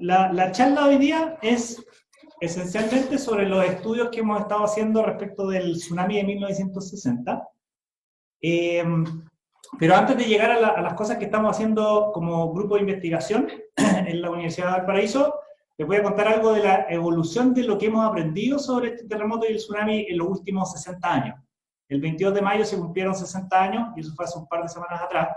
la charla de hoy día es esencialmente sobre los estudios que hemos estado haciendo respecto del tsunami de 1960. Pero antes de llegar a las cosas que estamos haciendo como grupo de investigación en la Universidad de Valparaíso, les voy a contar algo de la evolución de lo que hemos aprendido sobre este terremoto y el tsunami en los últimos 60 años. El 22 de mayo se cumplieron 60 años, y eso fue hace un par de semanas atrás,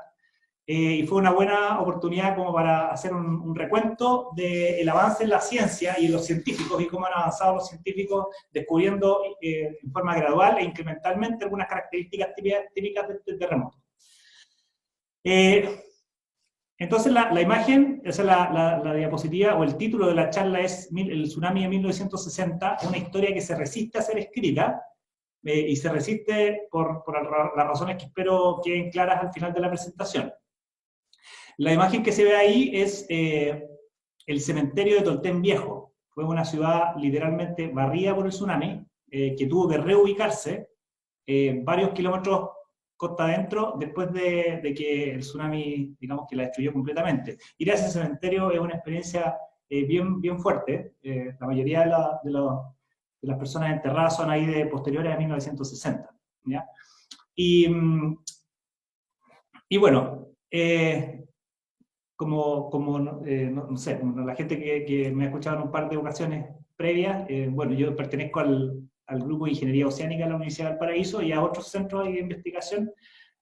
y fue una buena oportunidad como para hacer un recuento del avance en la ciencia y en los científicos, y cómo han avanzado los científicos descubriendo en forma gradual e incrementalmente algunas características típicas de este terremoto. Entonces la imagen, o sea, la diapositiva o el título de la charla es el tsunami de 1960, una historia que se resiste a ser escrita, y se resiste por las razones que espero queden claras al final de la presentación. La imagen que se ve ahí es el cementerio de Tolten Viejo. Fue una ciudad literalmente barrida por el tsunami, que tuvo que reubicarse varios kilómetros costa adentro después de que el tsunami, digamos, que la destruyó completamente. Ir a ese cementerio es una experiencia bien fuerte. La mayoría de las personas enterradas son ahí de posteriores a 1960. ¿Ya? Y bueno, no sé, la gente que me ha escuchado en un par de ocasiones previas, bueno, yo pertenezco al grupo de Ingeniería Oceánica de la Universidad de Valparaíso y a otros centros de investigación,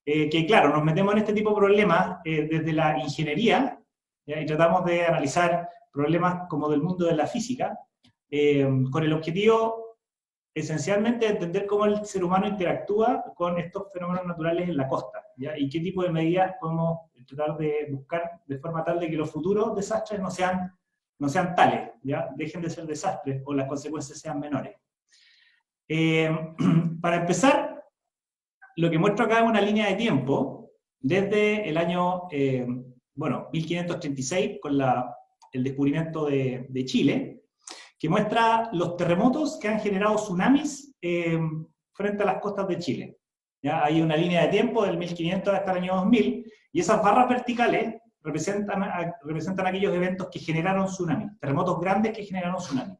que claro, nos metemos en este tipo de problemas desde la ingeniería, ¿ya? Y tratamos de analizar problemas como del mundo de la física, con el objetivo esencialmente de entender cómo el ser humano interactúa con estos fenómenos naturales en la costa, ¿ya? Y qué tipo de medidas podemos tratar de buscar de forma tal de que los futuros desastres no sean tales, ¿ya? Dejen de ser desastres o las consecuencias sean menores. Para empezar, lo que muestro acá es una línea de tiempo desde el año 1536, con el descubrimiento de Chile, que muestra los terremotos que han generado tsunamis frente a las costas de Chile. ¿Ya? Hay una línea de tiempo del 1500 hasta el año 2000, y esas barras verticales representan aquellos eventos que generaron tsunamis, terremotos grandes que generaron tsunamis.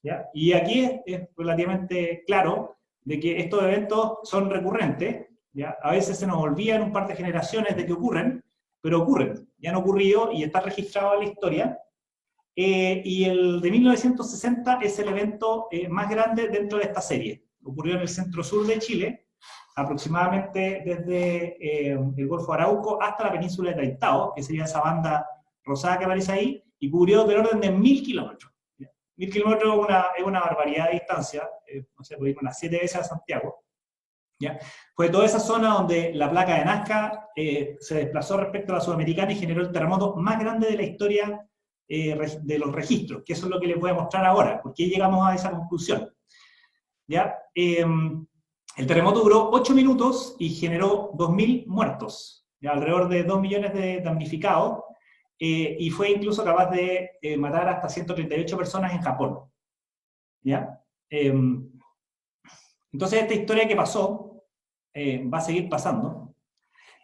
¿Ya? Y aquí es relativamente claro de que estos eventos son recurrentes, ¿ya? A veces se nos olvida en un par de generaciones de que ocurren, pero ocurren, ya han ocurrido y está registrado en la historia. Y el de 1960 es el evento más grande dentro de esta serie. Ocurrió en el centro-sur de Chile, aproximadamente desde el Golfo Arauco hasta la península de Taitao, que sería esa banda rosada que aparece ahí, y cubrió del orden de 1000 kilómetros. 1000 kilómetros es una barbaridad de distancia, no sé, puede ir unas 7 veces a Santiago. ¿Ya? Fue toda esa zona donde la placa de Nazca se desplazó respecto a la sudamericana y generó el terremoto más grande de la historia de los registros, que eso es lo que les voy a mostrar ahora, porque llegamos a esa conclusión. ¿Ya? El terremoto duró 8 minutos y generó 2000 muertos, ¿ya? Alrededor de 2 millones de damnificados, y fue incluso capaz de matar hasta 138 personas en Japón. ¿Ya? Entonces esta historia que pasó va a seguir pasando,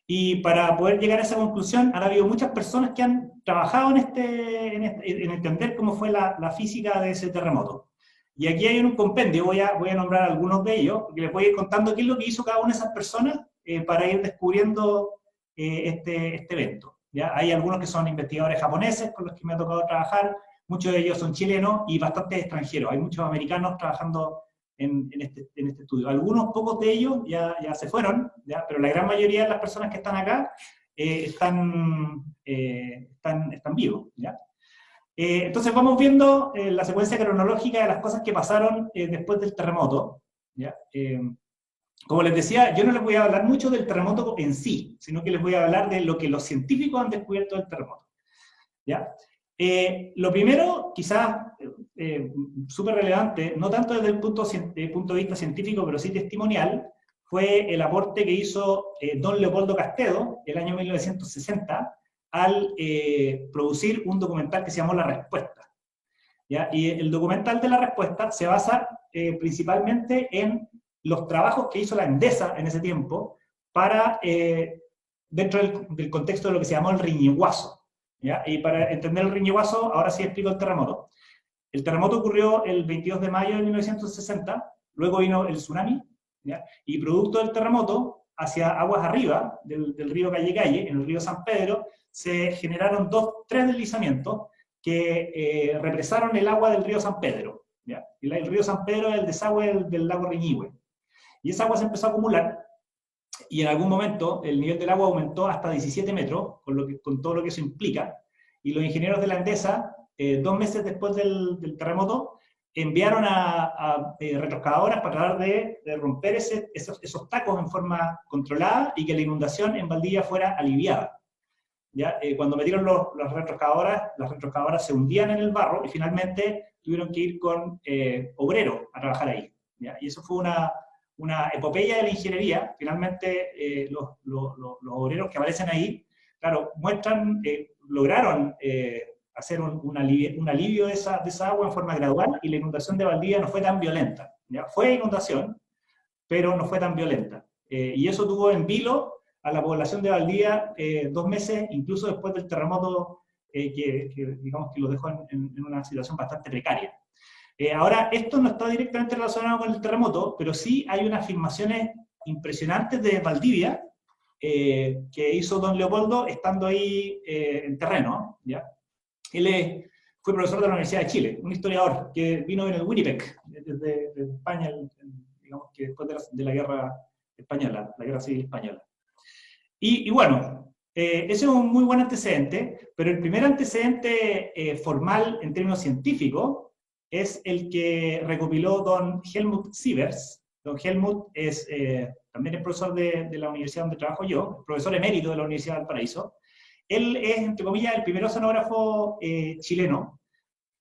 y para poder llegar a esa conclusión han habido muchas personas que han trabajado en entender cómo fue la física de ese terremoto. Y aquí hay un compendio, voy a nombrar algunos de ellos, porque les voy a ir contando qué es lo que hizo cada una de esas personas para ir descubriendo este evento. ¿Ya? Hay algunos que son investigadores japoneses con los que me ha tocado trabajar, muchos de ellos son chilenos y bastantes extranjeros. Hay muchos americanos trabajando en este estudio. Algunos pocos de ellos ya se fueron, ¿ya? Pero la gran mayoría de las personas que están acá están vivos. ¿Ya? Entonces vamos viendo la secuencia cronológica de las cosas que pasaron después del terremoto. ¿Ya? Como les decía, yo no les voy a hablar mucho del terremoto en sí, sino que les voy a hablar de lo que los científicos han descubierto del terremoto. ¿Ya? Lo primero, quizás súper relevante, no tanto desde el punto de vista científico, pero sí testimonial, fue el aporte que hizo don Leopoldo Castedo el año 1960 al producir un documental que se llamó La Respuesta. ¿Ya? Y el documental de La Respuesta se basa principalmente en los trabajos que hizo la Endesa en ese tiempo para, dentro del contexto de lo que se llamó el Riñiguazo. ¿ya? Y para entender el Riñehuazo, ahora sí explico el terremoto. El terremoto ocurrió el 22 de mayo de 1960, luego vino el tsunami, ¿ya? Y producto del terremoto, hacia aguas arriba del río Calle, en el río San Pedro, se generaron tres deslizamientos que represaron el agua del río San Pedro, ¿ya? Y el río San Pedro es el desagüe del lago Riñihue. Y esa agua se empezó a acumular, y en algún momento el nivel del agua aumentó hasta 17 metros, con todo lo que eso implica, y los ingenieros de la Endesa, 2 meses después del terremoto, enviaron a retroexcavadoras para tratar de romper esos tacos en forma controlada y que la inundación en Valdivia fuera aliviada. ¿Ya? Cuando metieron las retroexcavadoras se hundían en el barro y finalmente tuvieron que ir con obreros a trabajar ahí. ¿Ya? Y eso fue una epopeya de la ingeniería. Finalmente los obreros que aparecen ahí, claro, lograron hacer un alivio de esa agua en forma gradual, y la inundación de Valdivia no fue tan violenta. ¿Ya? Fue inundación, pero no fue tan violenta. Y eso tuvo en vilo a la población de Valdivia 2 meses, incluso después del terremoto, digamos que lo dejó en una situación bastante precaria. Ahora, esto no está directamente relacionado con el terremoto, pero sí hay unas afirmaciones impresionantes de Valdivia que hizo don Leopoldo estando ahí en terreno, ¿ya? Él fue profesor de la Universidad de Chile, un historiador que vino en el Winnipeg, desde España, digamos que después de la guerra española, la guerra civil española. Y bueno, ese es un muy buen antecedente, pero el primer antecedente formal en términos científicos es el que recopiló don Helmut Sievers. Don Helmut también es profesor de la universidad donde trabajo yo, profesor emérito de la Universidad de Valparaíso. Él es, entre comillas, el primer oceanógrafo chileno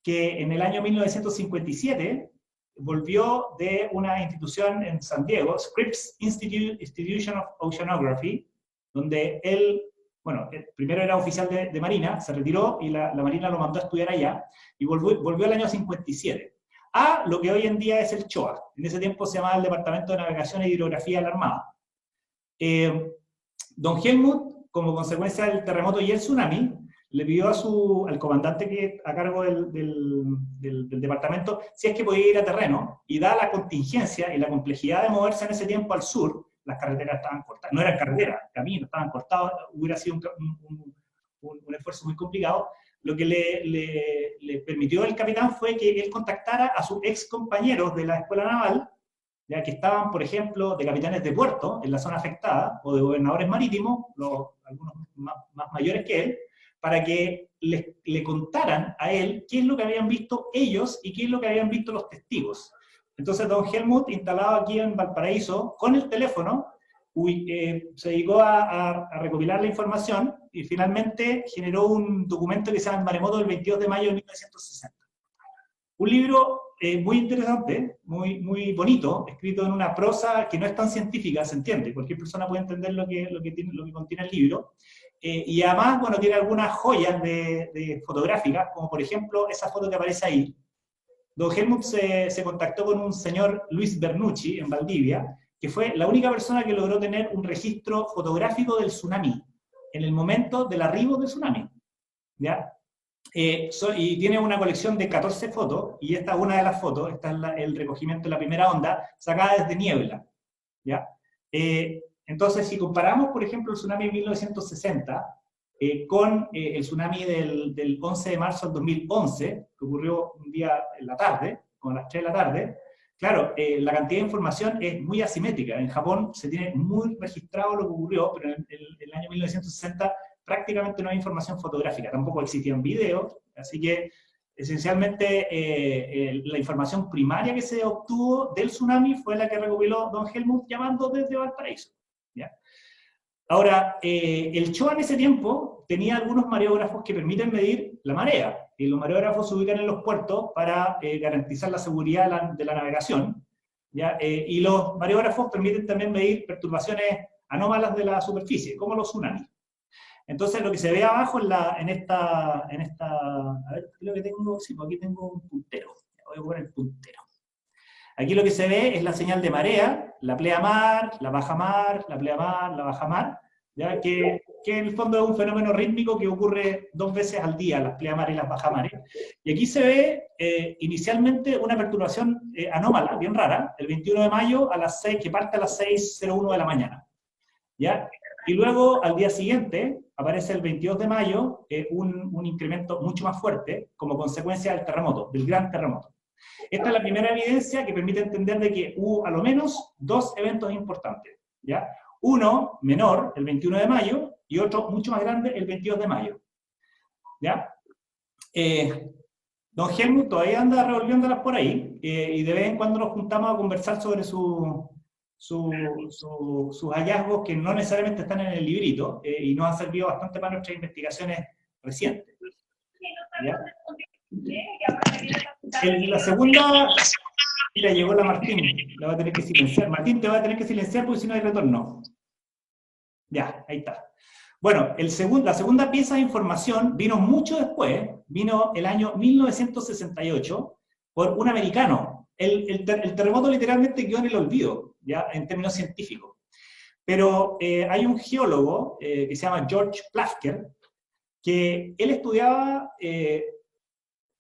que en el año 1957 volvió de una institución en San Diego, Scripps Institution of Oceanography, donde él, bueno, primero era oficial de Marina, se retiró y la Marina lo mandó a estudiar allá, y volvió el año 57, a lo que hoy en día es el CHOA. En ese tiempo se llamaba el Departamento de Navegación e Hidrografía de la Armada. Don Helmut, como consecuencia del terremoto y el tsunami, le pidió al comandante que a cargo del departamento si es que podía ir a terreno, y dada la contingencia y la complejidad de moverse en ese tiempo al sur, las carreteras estaban cortadas, no eran carreteras, caminos estaban cortados, hubiera sido un esfuerzo muy complicado. Lo que le permitió el capitán fue que él contactara a sus ex compañeros de la escuela naval, ya que estaban, por ejemplo, de capitanes de puerto en la zona afectada, o de gobernadores marítimos, algunos más mayores que él, para que le contaran a él qué es lo que habían visto ellos y qué es lo que habían visto los testigos. Entonces don Helmut, instalado aquí en Valparaíso, con el teléfono, se dedicó a recopilar la información y finalmente generó un documento que se llama Maremoto del 22 de mayo de 1960. Un libro muy interesante, muy bonito, escrito en una prosa que no es tan científica, se entiende, cualquier persona puede entender lo que contiene el libro, y además, bueno, tiene algunas joyas fotográficas, como por ejemplo esa foto que aparece ahí. Don Helmut se contactó con un señor Luis Bernucci en Valdivia, que fue la única persona que logró tener un registro fotográfico del tsunami, en el momento del arribo del tsunami, ¿ya? Y tiene una colección de 14 fotos, y esta es una de las fotos, esta es el recogimiento de la primera onda, sacada desde niebla, ¿ya? Entonces, si comparamos, por ejemplo, el tsunami de 1960 con el tsunami del 11 de marzo del 2011, que ocurrió un día en la tarde, como a las 3 de la tarde, claro, la cantidad de información es muy asimétrica. En Japón se tiene muy registrado lo que ocurrió, pero en el año 1960 prácticamente no hay información fotográfica, tampoco existían videos, así que esencialmente la información primaria que se obtuvo del tsunami fue la que recopiló don Helmut llamando desde Valparaíso, ¿ya? Ahora, el CHOA en ese tiempo tenía algunos mareógrafos que permiten medir la marea, y los mareógrafos se ubican en los puertos para garantizar la seguridad de la navegación, ¿ya? Y los mareógrafos permiten también medir perturbaciones anómalas de la superficie, como los tsunamis. Entonces, lo que se ve abajo en esta, a ver, creo que tengo, sí, aquí tengo un puntero, voy a poner el puntero. Aquí lo que se ve es la señal de marea, la pleamar, la bajamar, la pleamar, la bajamar, ¿ya? Que en el fondo es un fenómeno rítmico que ocurre 2 veces al día, las pleamar y las bajamares. Y aquí se ve inicialmente una perturbación anómala, bien rara, el 21 de mayo, a las 6, que parte a las 6:01 de la mañana. ¿Ya? Y luego, al día siguiente, aparece el 22 de mayo un incremento mucho más fuerte como consecuencia del terremoto, del gran terremoto. Esta es la primera evidencia que permite entender de que hubo a lo menos 2 eventos importantes. ¿Ya? Uno menor, el 21 de mayo, y otro mucho más grande, el 22 de mayo. ¿Ya? Don Helmut todavía anda revolviéndolas por ahí, y de vez en cuando nos juntamos a conversar sobre sus hallazgos que no necesariamente están en el librito, y nos han servido bastante para nuestras investigaciones recientes. ¿Ya? La segunda, mira, llegó la Martín, la va a tener que silenciar. Martín, te va a tener que silenciar porque si no hay retorno. Ya, ahí está. Bueno, la segunda pieza de información vino mucho después, vino el año 1968, por un americano. El terremoto literalmente quedó en el olvido, ya en términos científicos. Pero hay un geólogo que se llama George Plasker, que él estudiaba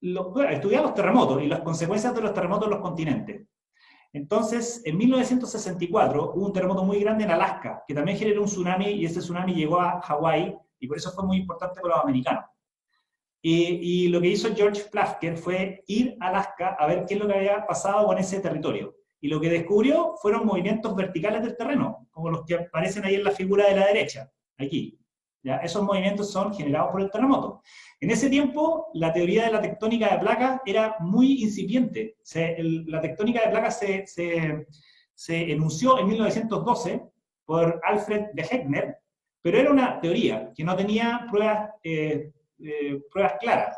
los terremotos y las consecuencias de los terremotos en los continentes. Entonces, en 1964 hubo un terremoto muy grande en Alaska, que también generó un tsunami, y ese tsunami llegó a Hawái, y por eso fue muy importante para los americanos. Y lo que hizo George Plasker fue ir a Alaska a ver qué es lo que había pasado con ese territorio. Y lo que descubrió fueron movimientos verticales del terreno, como los que aparecen ahí en la figura de la derecha, aquí. ¿Ya? Esos movimientos son generados por el terremoto. En ese tiempo, la teoría de la tectónica de placas era muy incipiente. La tectónica de placas se enunció en 1912 por Alfred de Heckner, pero era una teoría que no tenía pruebas claras.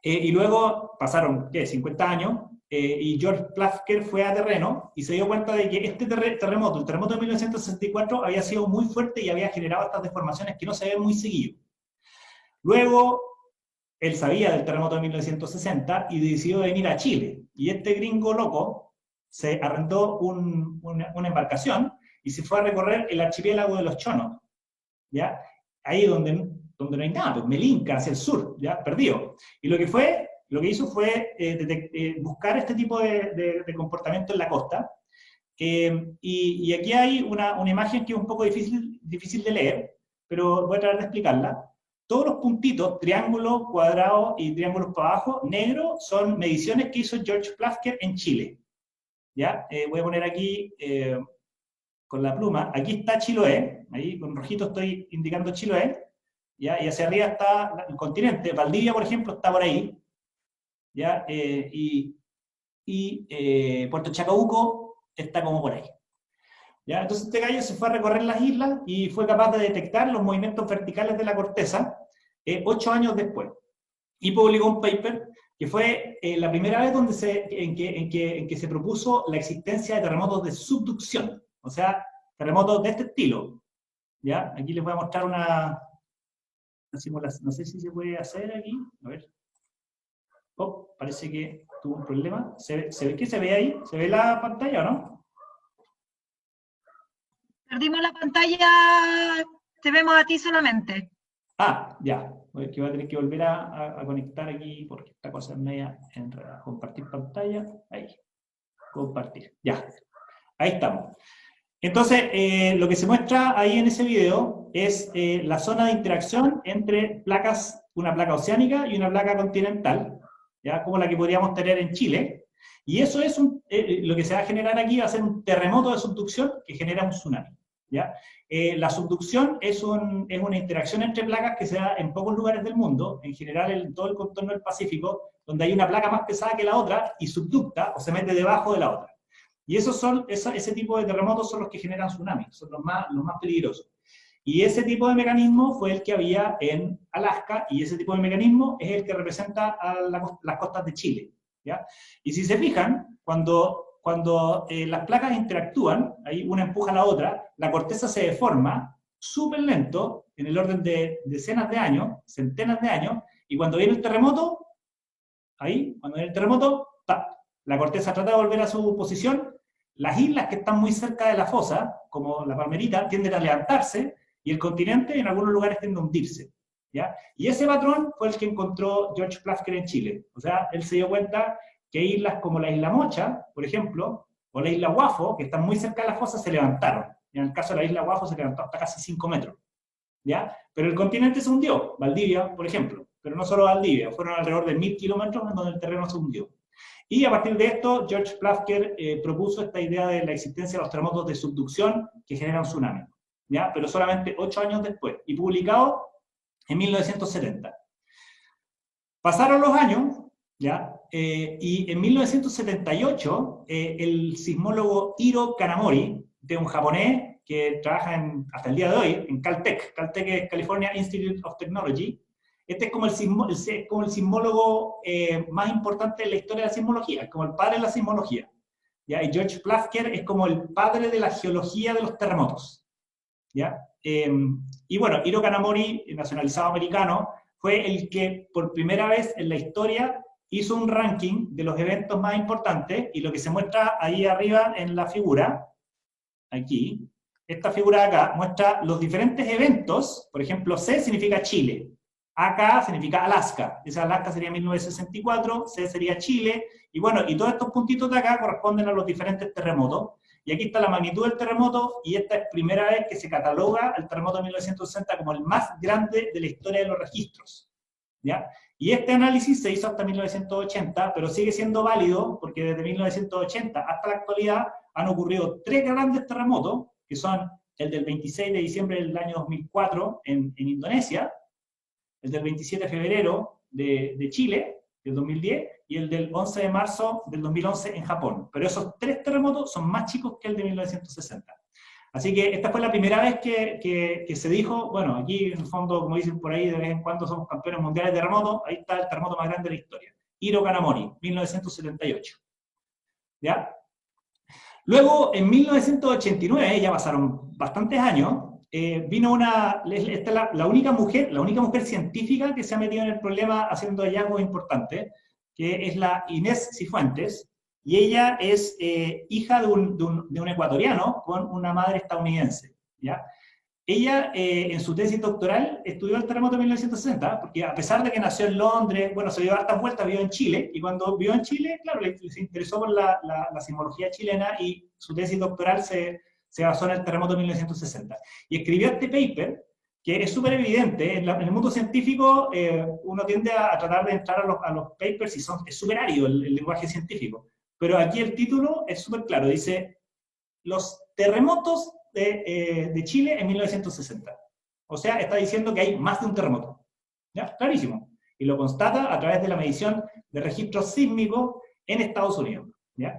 Y luego pasaron, ¿qué?, 50 años, y George Plasker fue a terreno y se dio cuenta de que este terremoto, el terremoto de 1964, había sido muy fuerte y había generado estas deformaciones que no se ven muy seguido. Luego, él sabía del terremoto de 1960 y decidió venir a Chile. Y este gringo loco se arrendó una embarcación y se fue a recorrer el archipiélago de los Chonos, ¿ya? Ahí donde no hay nada, pues Melinca, hacia el sur, ¿ya? Perdido. Y lo que hizo fue buscar este tipo de comportamiento en la costa. Y aquí hay una imagen que es un poco difícil de leer, pero voy a tratar de explicarla. Todos los puntitos, triángulos, cuadrados y triángulos para abajo, negro, son mediciones que hizo George Plasker en Chile. ¿Ya? Voy a poner aquí con la pluma. Aquí está Chiloé, ahí con rojito estoy indicando Chiloé, ¿ya? Y hacia arriba está el continente. Valdivia, por ejemplo, está por ahí, ¿ya? Puerto Chacabuco está como por ahí. ¿Ya? Entonces este gallo se fue a recorrer las islas y fue capaz de detectar los movimientos verticales de la corteza 8 años después. Y publicó un paper que fue la primera vez en que se propuso la existencia de terremotos de subducción, o sea, terremotos de este estilo. ¿Ya? Aquí les voy a mostrar una simulación, no sé si se puede hacer aquí, a ver. Oh, parece que tuvo un problema. ¿Se ve que se ve ahí? ¿Se ve la pantalla o no? Perdimos la pantalla, te vemos a ti solamente. Ah, ya. Voy a tener que volver a conectar aquí porque esta cosa es media enredada. Compartir pantalla. Ahí. Compartir. Ya. Ahí estamos. Entonces, lo que se muestra ahí en ese video es la zona de interacción entre placas, una placa oceánica y una placa continental, ¿ya? Como la que podríamos tener en Chile. Y eso es lo que se va a generar aquí va a ser un terremoto de subducción que genera un tsunami. ¿Ya? La subducción es una interacción entre placas que se da en pocos lugares del mundo, en general en todo el contorno del Pacífico, donde hay una placa más pesada que la otra y subducta o se mete debajo de la otra. Y ese tipo de terremotos son los que generan tsunamis, son los más peligrosos. Y ese tipo de mecanismo fue el que había en Alaska, y ese tipo de mecanismo es el que representa a las costas de Chile. ¿Ya? Y si se fijan, cuando las placas interactúan, ahí una empuja a la otra, la corteza se deforma súper lento, en el orden de decenas de años, centenas de años, y cuando viene el terremoto, ¡pap!, la corteza trata de volver a su posición, las islas que están muy cerca de la fosa, como la Palmerita, tienden a levantarse, y el continente en algunos lugares tiende a hundirse, ¿ya? Y ese patrón fue el que encontró George Plafker en Chile. O sea, él se dio cuenta que islas como la isla Mocha, por ejemplo, o la isla Guafo, que están muy cerca de las fosas, se levantaron. En el caso de la isla Guafo se levantó hasta casi 5 metros, ¿ya? Pero el continente se hundió, Valdivia, por ejemplo. Pero no solo Valdivia, fueron alrededor de 1000 kilómetros en donde el terreno se hundió. Y a partir de esto, George Plafker propuso esta idea de la existencia de los terremotos de subducción que generan tsunami, ¿ya? Pero solamente 8 años después, y publicado en 1970. Pasaron los años, ¿ya? Y en 1978, el sismólogo Hiro Kanamori, de un japonés que trabaja hasta el día de hoy en Caltech. Caltech es California Institute of Technology. Este es como el sismólogo más importante de la historia de la sismología, es como el padre de la sismología, ¿ya? Y George Plafker es como el padre de la geología de los terremotos, ¿ya? Y bueno, Hiro Kanamori, nacionalizado americano, fue el que por primera vez en la historia hizo un ranking de los eventos más importantes, y lo que se muestra ahí arriba en la figura, aquí, esta figura de acá, muestra los diferentes eventos. Por ejemplo, C significa Chile, AK significa Alaska, esa Alaska sería 1964, C sería Chile, y bueno, y todos estos puntitos de acá corresponden a los diferentes terremotos, y aquí está la magnitud del terremoto, y esta es primera vez que se cataloga el terremoto de 1960 como el más grande de la historia de los registros, ¿ya? Y este análisis se hizo hasta 1980, pero sigue siendo válido porque desde 1980 hasta la actualidad han ocurrido 3 grandes terremotos, que son el del 26 de diciembre del año 2004 en Indonesia, el del 27 de febrero de Chile, del 2010, y el del 11 de marzo del 2011 en Japón. Pero esos 3 terremotos son más chicos que el de 1960. Así que esta fue la primera vez que se dijo, bueno, aquí en el fondo, como dicen por ahí, de vez en cuando somos campeones mundiales de terremotos, ahí está el terremoto más grande de la historia. Hiro Kanamori, 1978. ¿Ya? Luego, en 1989, ya pasaron bastantes años, vino esta es la única mujer científica que se ha metido en el problema haciendo hallazgos importantes, que es la Inés Cifuentes, y ella es hija de un ecuatoriano con una madre estadounidense, ¿ya? Ella, en su tesis doctoral, estudió el terremoto de 1960, porque a pesar de que nació en Londres, bueno, se dio hartas vueltas, vivió en Chile, y cuando vivió en Chile, claro, se interesó por la sismología chilena, y su tesis doctoral se basó en el terremoto de 1960. Y escribió este paper, que es súper evidente. En el mundo científico uno tiende a tratar de entrar a los papers, y es súper árido el lenguaje científico. Pero aquí el título es súper claro, dice, los terremotos de Chile en 1960. O sea, está diciendo que hay más de un terremoto. ¿Ya? Clarísimo. Y lo constata a través de la medición de registros sísmicos en Estados Unidos. ¿Ya?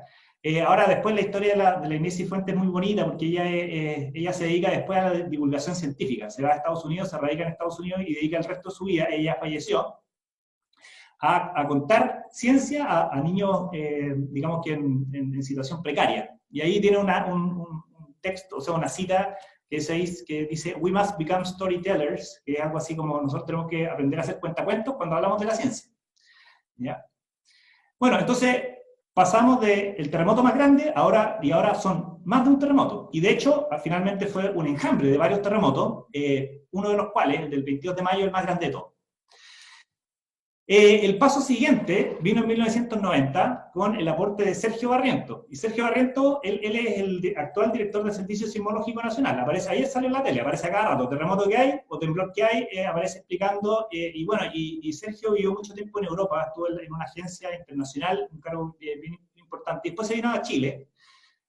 Ahora, después la historia de la Inés Cifuentes es muy bonita, porque ella se dedica después a la divulgación científica. Se va a Estados Unidos, se radica en Estados Unidos y dedica el resto de su vida, ella falleció, a contar ciencia a niños, digamos que en situación precaria. Y ahí tiene un texto, o sea, una cita que dice, we must become storytellers, que es algo así como nosotros tenemos que aprender a hacer cuentacuentos cuando hablamos de la ciencia. ¿Ya? Bueno, entonces pasamos del terremoto más grande, y ahora son más de un terremoto. Y de hecho, finalmente fue un enjambre de varios terremotos, uno de los cuales, el del 22 de mayo, el más grande de todos. El paso siguiente vino en 1990 con el aporte de Sergio Barriento. Y Sergio Barriento, él es el actual director del Servicio Sismológico Nacional. Aparece, ayer salió en la tele, aparece a cada rato, terremoto que hay o temblor que hay, aparece explicando. Y bueno, y Sergio vivió mucho tiempo en Europa, estuvo en una agencia internacional, un cargo bien importante. Y después se vino a Chile,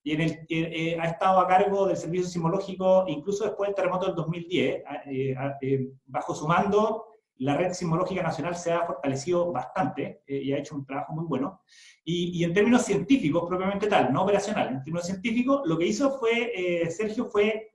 y ha estado a cargo del Servicio Sismológico, incluso después del terremoto del 2010, bajo su mando. La red sismológica nacional se ha fortalecido bastante y ha hecho un trabajo muy bueno. Y en términos científicos, propiamente tal, no operacional, en términos científicos, lo que hizo Sergio fue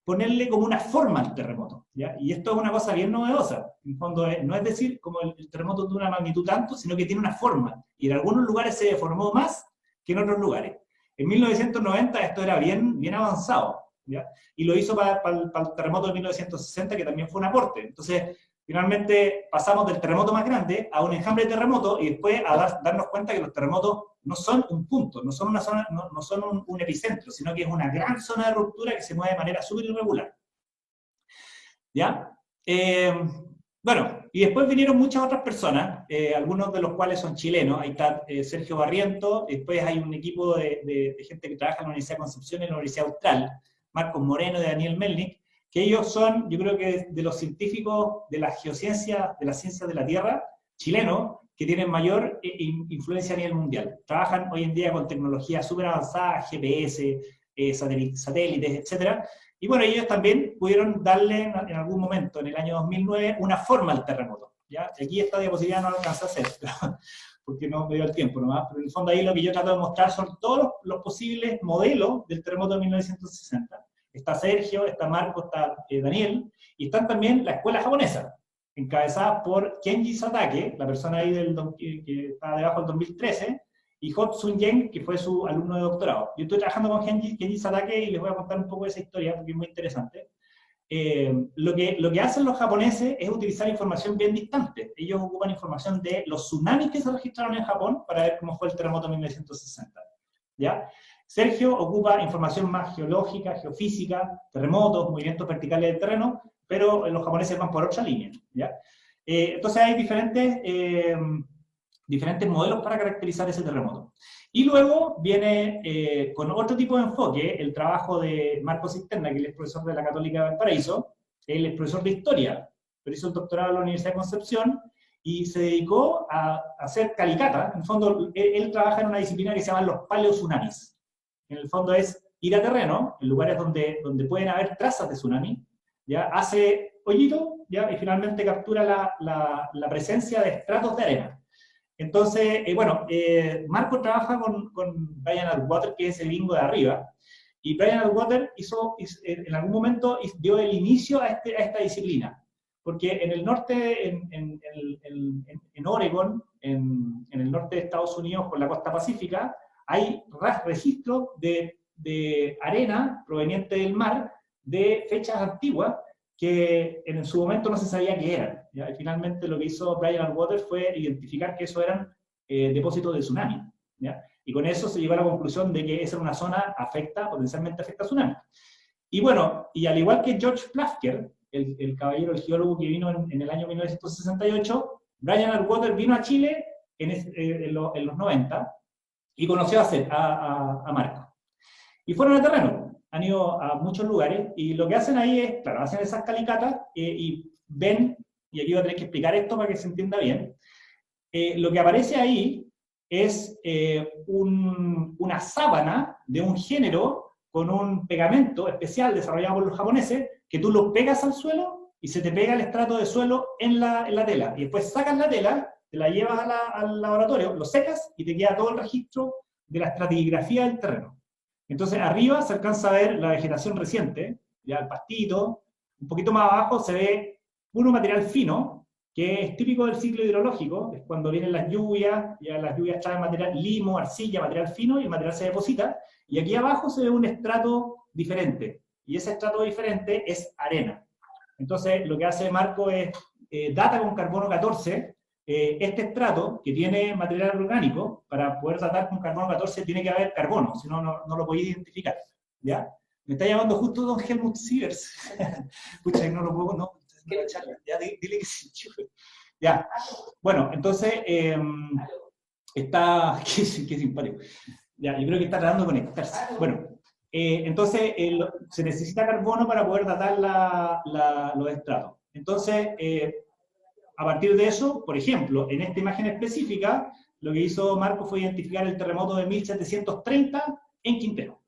ponerle como una forma al terremoto, ¿ya? Y esto es una cosa bien novedosa. En fondo, no es decir como el terremoto de una magnitud tanto, sino que tiene una forma. Y en algunos lugares se deformó más que en otros lugares. En 1990 esto era bien avanzado, ¿ya? Y lo hizo para el terremoto de 1960, que también fue un aporte. Entonces, finalmente pasamos del terremoto más grande a un enjambre de terremotos, y después a darnos cuenta que los terremotos no son un punto, no son una zona, no son un epicentro, sino que es una gran zona de ruptura que se mueve de manera súper irregular. ¿Ya? Bueno, y después vinieron muchas otras personas, algunos de los cuales son chilenos. Ahí está Sergio Barriento, después hay un equipo de gente que trabaja en la Universidad de Concepción y en la Universidad Austral, Marcos Moreno y Daniel Melnik, que ellos son, yo creo que de los científicos de la geociencia, de las ciencias de la Tierra, chilenos, que tienen mayor influencia a nivel mundial. Trabajan hoy en día con tecnología súper avanzada, GPS, satélites, etc. Y bueno, ellos también pudieron darle en algún momento, en el año 2009, una forma al terremoto. ¿Ya? Aquí esta diapositiva no alcanza a hacer, porque no me dio el tiempo nomás, pero en el fondo ahí lo que yo trato de mostrar son todos los posibles modelos del terremoto de 1960. Está Sergio, está Marco, está Daniel, y están también la escuela japonesa, encabezada por Kenji Satake, la persona ahí que está debajo del 2013, y Hot Sun-yen, que fue su alumno de doctorado. Yo estoy trabajando con Kenji Satake y les voy a contar un poco de esa historia porque es muy interesante. Lo que hacen los japoneses es utilizar información bien distante. Ellos ocupan información de los tsunamis que se registraron en Japón para ver cómo fue el terremoto de 1960. ¿Ya? Sergio ocupa información más geológica, geofísica, terremotos, movimientos verticales del terreno, pero los japoneses van por otra línea. ¿Ya? Entonces hay diferentes modelos para caracterizar ese terremoto. Y luego viene con otro tipo de enfoque el trabajo de Marco Cisterna, que él es profesor de la Católica de Valparaíso. Él es profesor de historia, pero hizo el doctorado en la Universidad de Concepción y se dedicó a hacer calicata. En el fondo, él trabaja en una disciplina que se llama los paleotsunamis. En el fondo es ir a terreno, en lugares donde pueden haber trazas de tsunami, ¿ya? Hace hoyito, ¿ya? Y finalmente captura la presencia de estratos de arena. Entonces, bueno, Marco trabaja con Brian Atwater, que es el gringo de arriba, y Brian Atwater en algún momento dio el inicio a esta disciplina, porque en el norte, en Oregon, en el norte de Estados Unidos, por la costa pacífica, hay registros de arena proveniente del mar de fechas antiguas que en su momento no se sabía qué eran. ¿Ya? Y finalmente lo que hizo Brian Atwater fue identificar que eso eran depósitos de tsunami. ¿Ya? Y con eso se llegó a la conclusión de que esa era una zona potencialmente afecta a tsunami. Y bueno, y al igual que George Plafker, el caballero, el geólogo que vino en el año 1968, Brian Atwater vino a Chile en los 90 y conoció a Marco. Y fueron a terreno, han ido a muchos lugares, y lo que hacen ahí es, claro, hacen esas calicatas y ven, y aquí voy a tener que explicar esto para que se entienda bien, lo que aparece ahí es una sábana de un género con un pegamento especial desarrollado por los japoneses, que tú lo pegas al suelo y se te pega el estrato de suelo en la tela. Y después sacas la tela, te la llevas al laboratorio, lo secas y te queda todo el registro de la estratigrafía del terreno. Entonces arriba se alcanza a ver la vegetación reciente, ya el pastito. Un poquito más abajo se ve puro material fino, que es típico del ciclo hidrológico, es cuando vienen las lluvias, ya las lluvias traen material limo, arcilla, material fino, y el material se deposita, y aquí abajo se ve un estrato diferente, y ese estrato diferente es arena. Entonces lo que hace Marco es, data con carbono 14, este estrato que tiene material orgánico. Para poder datar con carbono 14 tiene que haber carbono, si no, no lo podéis identificar. ¿Ya? Me está llamando justo don Helmut Sievers. Escucha, no lo puedo, no. Ya, dile que sí. Ya. Bueno, entonces, está, qué simpático. Ya, yo creo que está tratando de conectarse. Bueno, entonces, se necesita carbono para poder datar los estratos. Entonces, a partir de eso, por ejemplo, en esta imagen específica, lo que hizo Marco fue identificar el terremoto de 1730 en Quintero.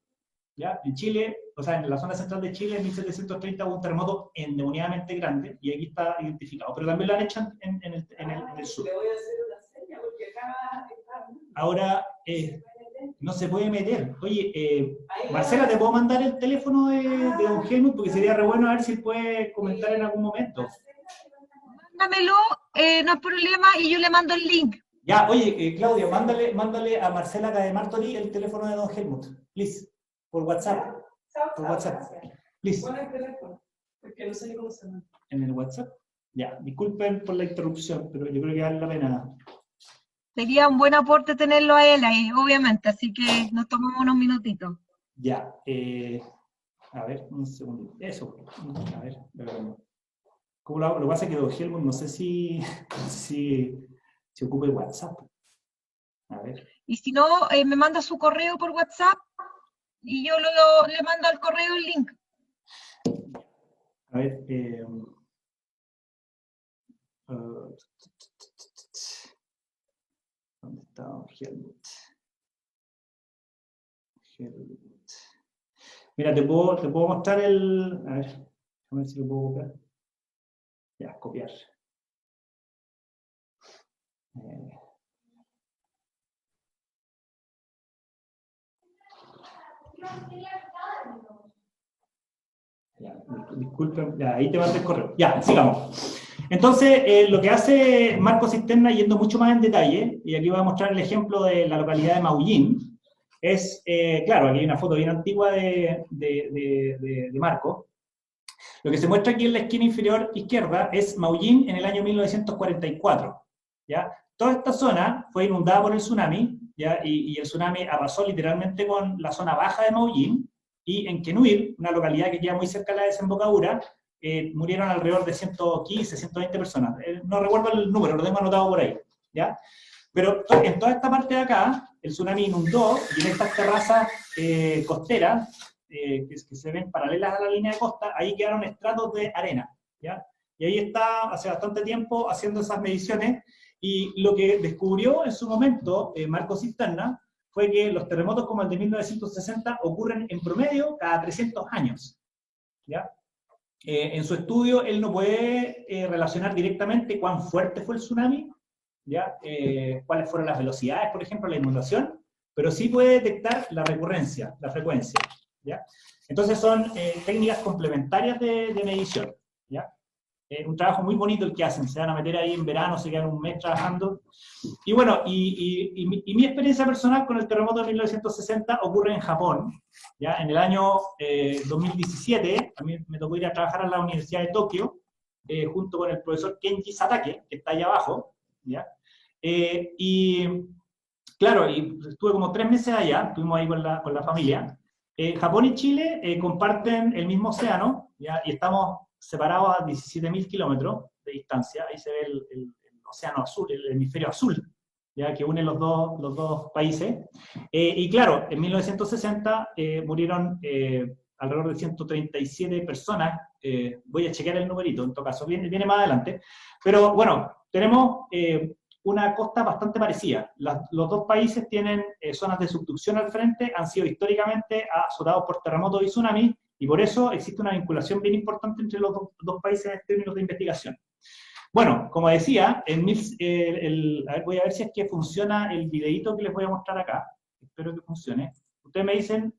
¿Ya? En Chile, o sea, en la zona central de Chile, en 1730 hubo un terremoto endemoniadamente grande, y aquí está identificado, pero también lo han hecho en el sur. Ahora, no se puede meter. Oye, Marcela, ¿te puedo mandar el teléfono de don Helmut? Porque sería re bueno a ver si puede comentar en algún momento. Mándamelo, no hay problema, y yo le mando el link. Ya, oye, Claudio, mándale a Marcela Cademartori el teléfono de don Helmut, please, por WhatsApp. Por WhatsApp, please. ¿Cuál es el teléfono? Porque no sé cómo se llama. ¿En el WhatsApp? Ya, disculpen por la interrupción, pero yo creo que vale la pena. Sería un buen aporte tenerlo a él ahí, obviamente, así que nos tomamos unos minutitos. Ya, a ver, un segundo. Eso, a ver, Lo que pasa es que don Helmut no sé si ocupe WhatsApp. A ver. Y si no, me manda su correo por WhatsApp y yo le mando al correo el link. A ver. ¿Dónde está don Helmut? Mira, te puedo mostrar el... A ver si lo puedo copiar. Ya, copiar. Ya, disculpen, ya, ahí te mandé el correo. Ya, sigamos. Entonces, lo que hace Marco Cisterna, yendo mucho más en detalle, y aquí voy a mostrar el ejemplo de la localidad de Maullín, es, claro, aquí hay una foto bien antigua de Marco. Lo que se muestra aquí en la esquina inferior izquierda es Maullín en el año 1944. ¿Ya? Toda esta zona fue inundada por el tsunami, ¿ya? Y el tsunami arrasó literalmente con la zona baja de Maullín, y en Quenuir, una localidad que queda muy cerca de la desembocadura, murieron alrededor de 115, 120 personas. No recuerdo el número, lo tengo anotado por ahí. ¿Ya? Pero en toda esta parte de acá, el tsunami inundó, y en estas terrazas costeras, que se ven paralelas a la línea de costa, ahí quedaron estratos de arena. ¿Ya? Y ahí está, hace bastante tiempo, haciendo esas mediciones, y lo que descubrió en su momento Marco Cisterna fue que los terremotos como el de 1960 ocurren en promedio cada 300 años. ¿Ya? En su estudio, él no puede relacionar directamente cuán fuerte fue el tsunami, ¿ya? Cuáles fueron las velocidades, por ejemplo, la inundación, pero sí puede detectar la recurrencia, la frecuencia. ¿Ya? Entonces son técnicas complementarias de medición. ¿Ya? Un trabajo muy bonito el que hacen, se van a meter ahí en verano, se quedan un mes trabajando. Y bueno, y mi experiencia personal con el terremoto de 1960 ocurre en Japón. ¿Ya? En el año 2017, a mí me tocó ir a trabajar a la Universidad de Tokio, junto con el profesor Kenji Satake, que está ahí abajo. ¿Ya? Y claro, y estuve como 3 meses allá, estuvimos ahí con la familia. Japón y Chile comparten el mismo océano, ¿ya? Y estamos separados a 17.000 kilómetros de distancia. Ahí se ve el océano azul, el hemisferio azul, ¿ya? Que une los dos países. Y claro, en 1960 murieron alrededor de 137 personas. Voy a chequear el numerito, en todo caso, viene más adelante. Pero bueno, tenemos una costa bastante parecida. Los dos países tienen zonas de subducción al frente, han sido históricamente azotados por terremotos y tsunamis, y por eso existe una vinculación bien importante entre los dos países en términos de investigación. Bueno, como decía, a ver, voy a ver si es que funciona el videito que les voy a mostrar acá. Espero que funcione. Ustedes me dicen,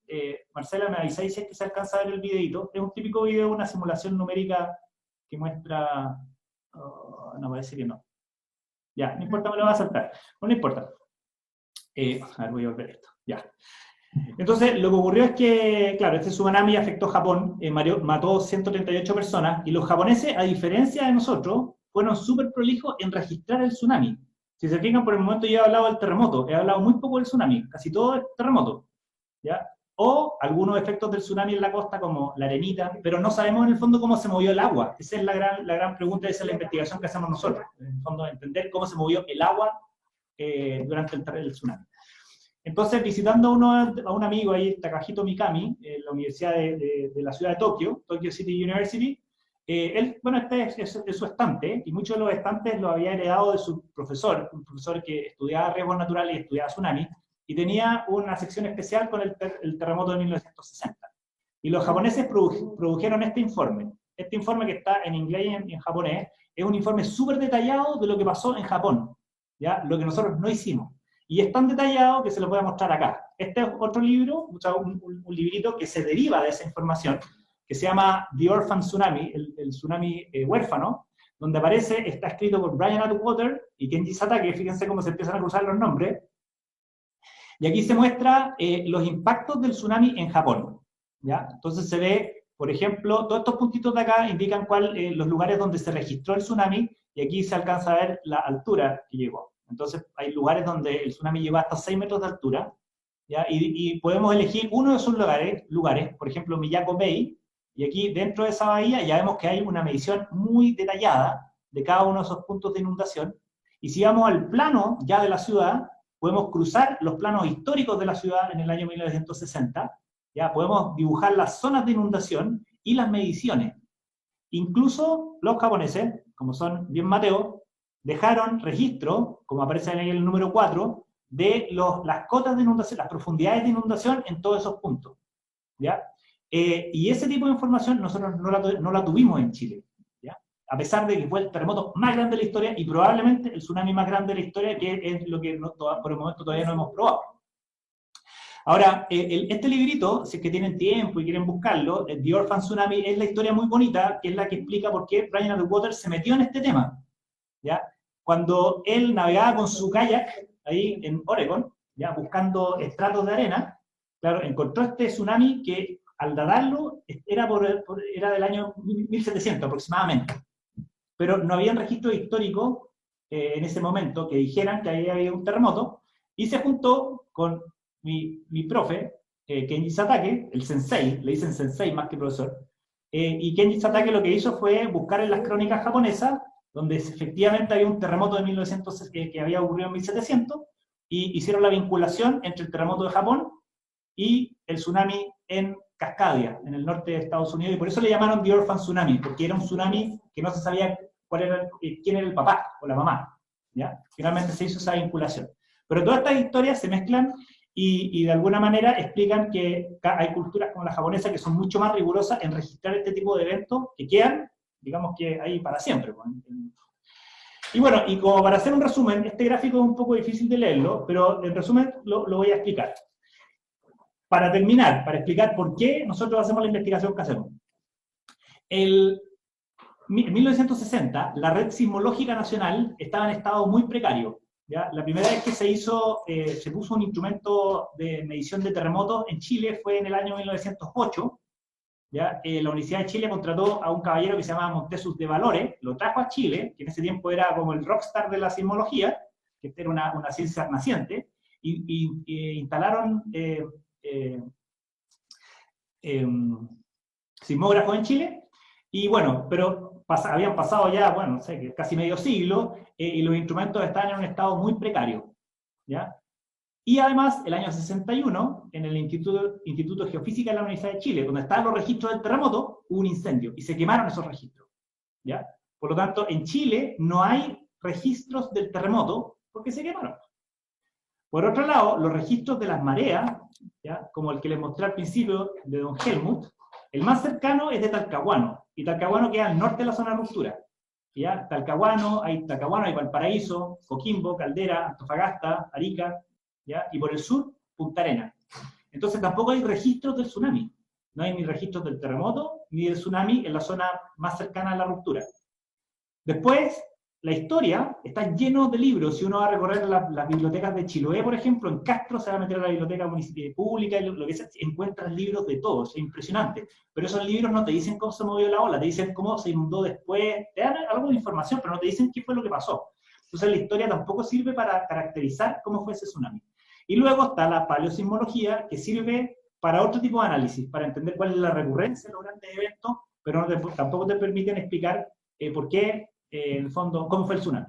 Marcela, me avisáis si es que se alcanza a ver el videito. Es un típico video, una simulación numérica que muestra... no, parece que no. Ya, no importa, me lo va a saltar. No importa. A ver, voy a volver esto. Ya. Entonces, lo que ocurrió es que, claro, este tsunami afectó a Japón, mató 138 personas, y los japoneses, a diferencia de nosotros, fueron súper prolijos en registrar el tsunami. Si se fijan, por el momento yo he hablado del terremoto, he hablado muy poco del tsunami, casi todo es terremoto. ¿Ya? O algunos efectos del tsunami en la costa, como la arenita, pero no sabemos en el fondo cómo se movió el agua. Esa es la gran pregunta, esa es la investigación que hacemos nosotros. En el fondo, entender cómo se movió el agua durante el tsunami. Entonces, visitando a un amigo ahí, Takahito Mikami, en la Universidad de la ciudad de Tokio, Tokyo City University, él, bueno, este es su estante, y muchos de los estantes los había heredado de su profesor, un profesor que estudiaba riesgos naturales y estudiaba tsunami, y tenía una sección especial con el terremoto de 1960. Y los japoneses produjeron este informe. Este informe, que está en inglés y en japonés, es un informe súper detallado de lo que pasó en Japón, ¿ya? Lo que nosotros no hicimos. Y es tan detallado que se lo voy a mostrar acá. Este es otro libro, un librito que se deriva de esa información, que se llama The Orphan Tsunami, el tsunami huérfano, donde aparece, está escrito por Brian Atwater y Kenji Satake, fíjense cómo se empiezan a cruzar los nombres. Y aquí se muestra los impactos del tsunami en Japón. ¿Ya? Entonces se ve, por ejemplo, todos estos puntitos de acá indican los lugares donde se registró el tsunami, y aquí se alcanza a ver la altura que llegó. Entonces hay lugares donde el tsunami llegó hasta 6 metros de altura, ¿ya? Y podemos elegir uno de esos lugares, por ejemplo, Miyako Bay, Y aquí, dentro de esa bahía, ya vemos que hay una medición muy detallada de cada uno de esos puntos de inundación. Y si vamos al plano ya de la ciudad, podemos cruzar los planos históricos de la ciudad en el año 1960, ya podemos dibujar las zonas de inundación y las mediciones. Incluso los japoneses, como son bien mateos, dejaron registro, como aparece en el número 4, de las cotas de inundación, las profundidades de inundación en todos esos puntos, ¿ya? Y ese tipo de información nosotros no la tuvimos en Chile, ¿ya? A pesar de que fue el terremoto más grande de la historia y probablemente el tsunami más grande de la historia, que es lo que por el momento todavía no hemos probado. Ahora, este librito, si es que tienen tiempo y quieren buscarlo, The Orphan Tsunami, es la historia muy bonita, que es la que explica por qué Brian Atwater se metió en este tema, ¿ya? Cuando él navegaba con su kayak ahí en Oregon, ya buscando estratos de arena, claro, encontró este tsunami que al datarlo era del año 1700 aproximadamente, pero no había registro histórico en ese momento que dijeran que ahí había un terremoto, y se juntó con mi profe, Kenji Satake, el sensei, le dicen sensei más que profesor, y Kenji Satake lo que hizo fue buscar en las crónicas japonesas, donde efectivamente había un terremoto de 1900 que había ocurrido en 1700, y hicieron la vinculación entre el terremoto de Japón y el tsunami en Cascadia, en el norte de Estados Unidos, y por eso le llamaron The Orphan Tsunami, porque era un tsunami que no se sabía quién era el papá o la mamá, ¿ya? Finalmente se hizo esa vinculación. Pero todas estas historias se mezclan y de alguna manera explican que hay culturas como la japonesa que son mucho más rigurosas en registrar este tipo de eventos que quedan, digamos que ahí para siempre. Y bueno, y como para hacer un resumen, este gráfico es un poco difícil de leerlo, pero en resumen lo voy a explicar. Para terminar, para explicar por qué nosotros hacemos la investigación que hacemos. En 1960, la red sismológica nacional estaba en estado muy precario, ¿ya? La primera vez que se puso un instrumento de medición de terremotos en Chile fue en el año 1908, ¿ya? La Universidad de Chile contrató a un caballero que se llamaba Montesius de Valores, lo trajo a Chile, que en ese tiempo era como el rockstar de la sismología, que era una ciencia naciente, y instalaron sismógrafos en Chile, y bueno, pero habían pasado ya, bueno, no sé, casi medio siglo, y los instrumentos estaban en un estado muy precario, ¿ya? Y además, el año 61, en el Instituto de Geofísica de la Universidad de Chile, donde estaban los registros del terremoto, hubo un incendio, y se quemaron esos registros, ¿ya? Por lo tanto, en Chile no hay registros del terremoto, porque se quemaron. Por otro lado, los registros de las mareas, ¿ya? Como el que les mostré al principio de don Helmut, el más cercano es de Talcahuano, y Talcahuano queda al norte de la zona de ruptura. ¿Ya? Talcahuano, hay Valparaíso, Coquimbo, Caldera, Antofagasta, Arica, ¿ya? Y por el sur, Punta Arenas. Entonces tampoco hay registros del tsunami. No hay ni registros del terremoto, ni del tsunami en la zona más cercana a la ruptura. Después, la historia está lleno de libros. Si uno va a recorrer las bibliotecas de Chiloé, por ejemplo, en Castro se va a meter a la biblioteca pública, lo que sea, encuentras libros de todo, es impresionante. Pero esos libros no te dicen cómo se movió la ola, te dicen cómo se inundó después, te dan algo de información, pero no te dicen qué fue lo que pasó. Entonces la historia tampoco sirve para caracterizar cómo fue ese tsunami. Y luego está la paleosismología, que sirve para otro tipo de análisis, para entender cuál es la recurrencia de los grandes eventos, pero tampoco te permiten explicar por qué, en el fondo, cómo fue el tsunami.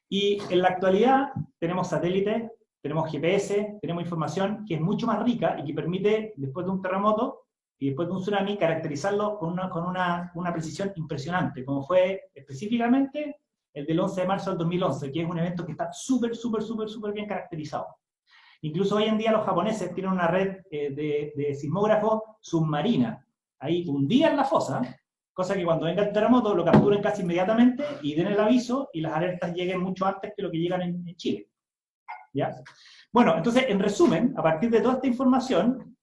Y en la actualidad tenemos satélites, tenemos GPS, tenemos información que es mucho más rica y que permite, después de un terremoto y después de un tsunami, caracterizarlo con una precisión impresionante, como fue específicamente el del 11 de marzo del 2011, que es un evento que está súper bien caracterizado. Incluso hoy en día los japoneses tienen una red de sismógrafos submarina, ahí hundida en la fosa, cosa que cuando venga el terremoto lo capturen casi inmediatamente y den el aviso y las alertas lleguen mucho antes que lo que llegan en Chile. ¿Ya? Bueno, entonces, en resumen, a partir de toda esta información,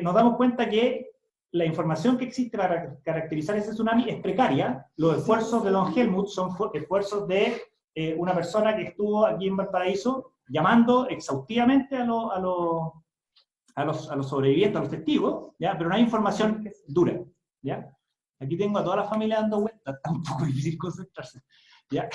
nos damos cuenta que la información que existe para caracterizar ese tsunami es precaria. Los esfuerzos de don Helmut son esfuerzos de una persona que estuvo aquí en Valparaíso llamando exhaustivamente a los sobrevivientes, a los testigos, ¿ya? Pero no hay información dura, ¿ya? Aquí tengo a toda la familia dando vueltas, está un poco difícil concentrarse, ¿ya?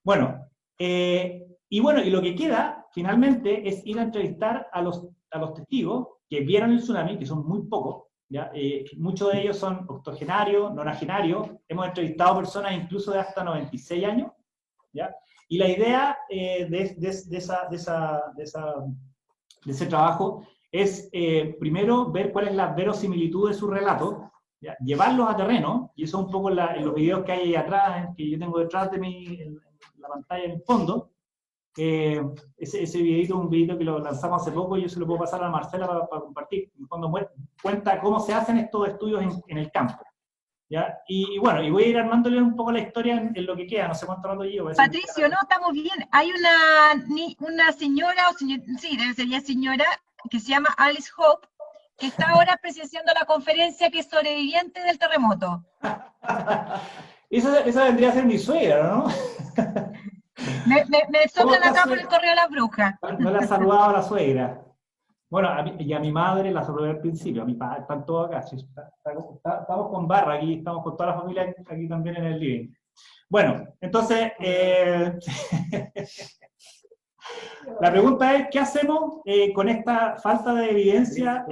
Bueno, y lo que queda, finalmente, es ir a entrevistar a los testigos que vieron el tsunami, que son muy pocos, ¿ya? Muchos de ellos son octogenarios, nonagenarios, hemos entrevistado personas incluso de hasta 96 años, ¿ya? Y la idea de ese trabajo es, primero, ver cuál es la verosimilitud de su relato, ¿ya? Llevarlos a terreno, y eso es un poco en los videos que hay ahí atrás, que yo tengo detrás de mí, en la pantalla en el fondo. Ese videito es un videito que lo lanzamos hace poco y yo se lo puedo pasar a Marcela para compartir. En el fondo cuenta cómo se hacen estos estudios en el campo, ¿ya? Y bueno, y voy a ir armándole un poco la historia en lo que queda, no sé cuánto rato llevo. Patricio, no, estamos bien. Hay una señora, sí, debe ser ya señora, que se llama Alice Hope, que está ahora presenciando la conferencia, que es sobreviviente del terremoto. Esa vendría a ser mi suegra, ¿no? Me soplan acá por el correo de la bruja. No la saludaba a la suegra. Bueno, y a mi madre la saludé al principio, a mi padre, están todos acá. Estamos con barra aquí, estamos con toda la familia aquí también en el living. Bueno, entonces, la pregunta es, ¿qué hacemos con esta falta de evidencia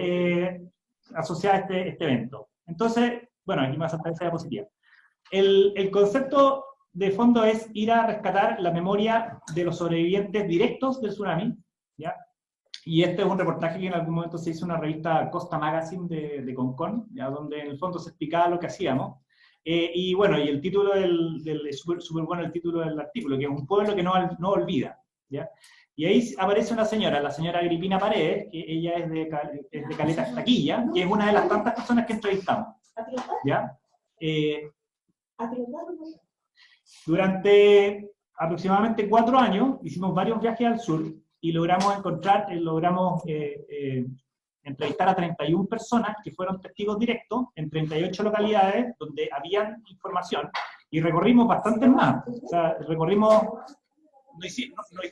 asociada a este evento? Entonces, bueno, aquí me va a saltar esa diapositiva. El concepto de fondo es ir a rescatar la memoria de los sobrevivientes directos del tsunami, ¿ya? Y este es un reportaje que en algún momento se hizo en una revista Costa Magazine de Concón, ¿ya? Donde en el fondo se explicaba lo que hacíamos. Y bueno, y el título es súper bueno el título del artículo, que es un pueblo que no olvida, ¿ya? Y ahí aparece una señora, la señora Agripina Paredes, que ella es de Caleta Estaquilla, que es una de las tantas personas que entrevistamos, ¿ya? Durante aproximadamente 4 años hicimos varios viajes al sur y logramos entrevistar a 31 personas que fueron testigos directos en 38 localidades donde había información, y recorrimos bastantes más. O sea,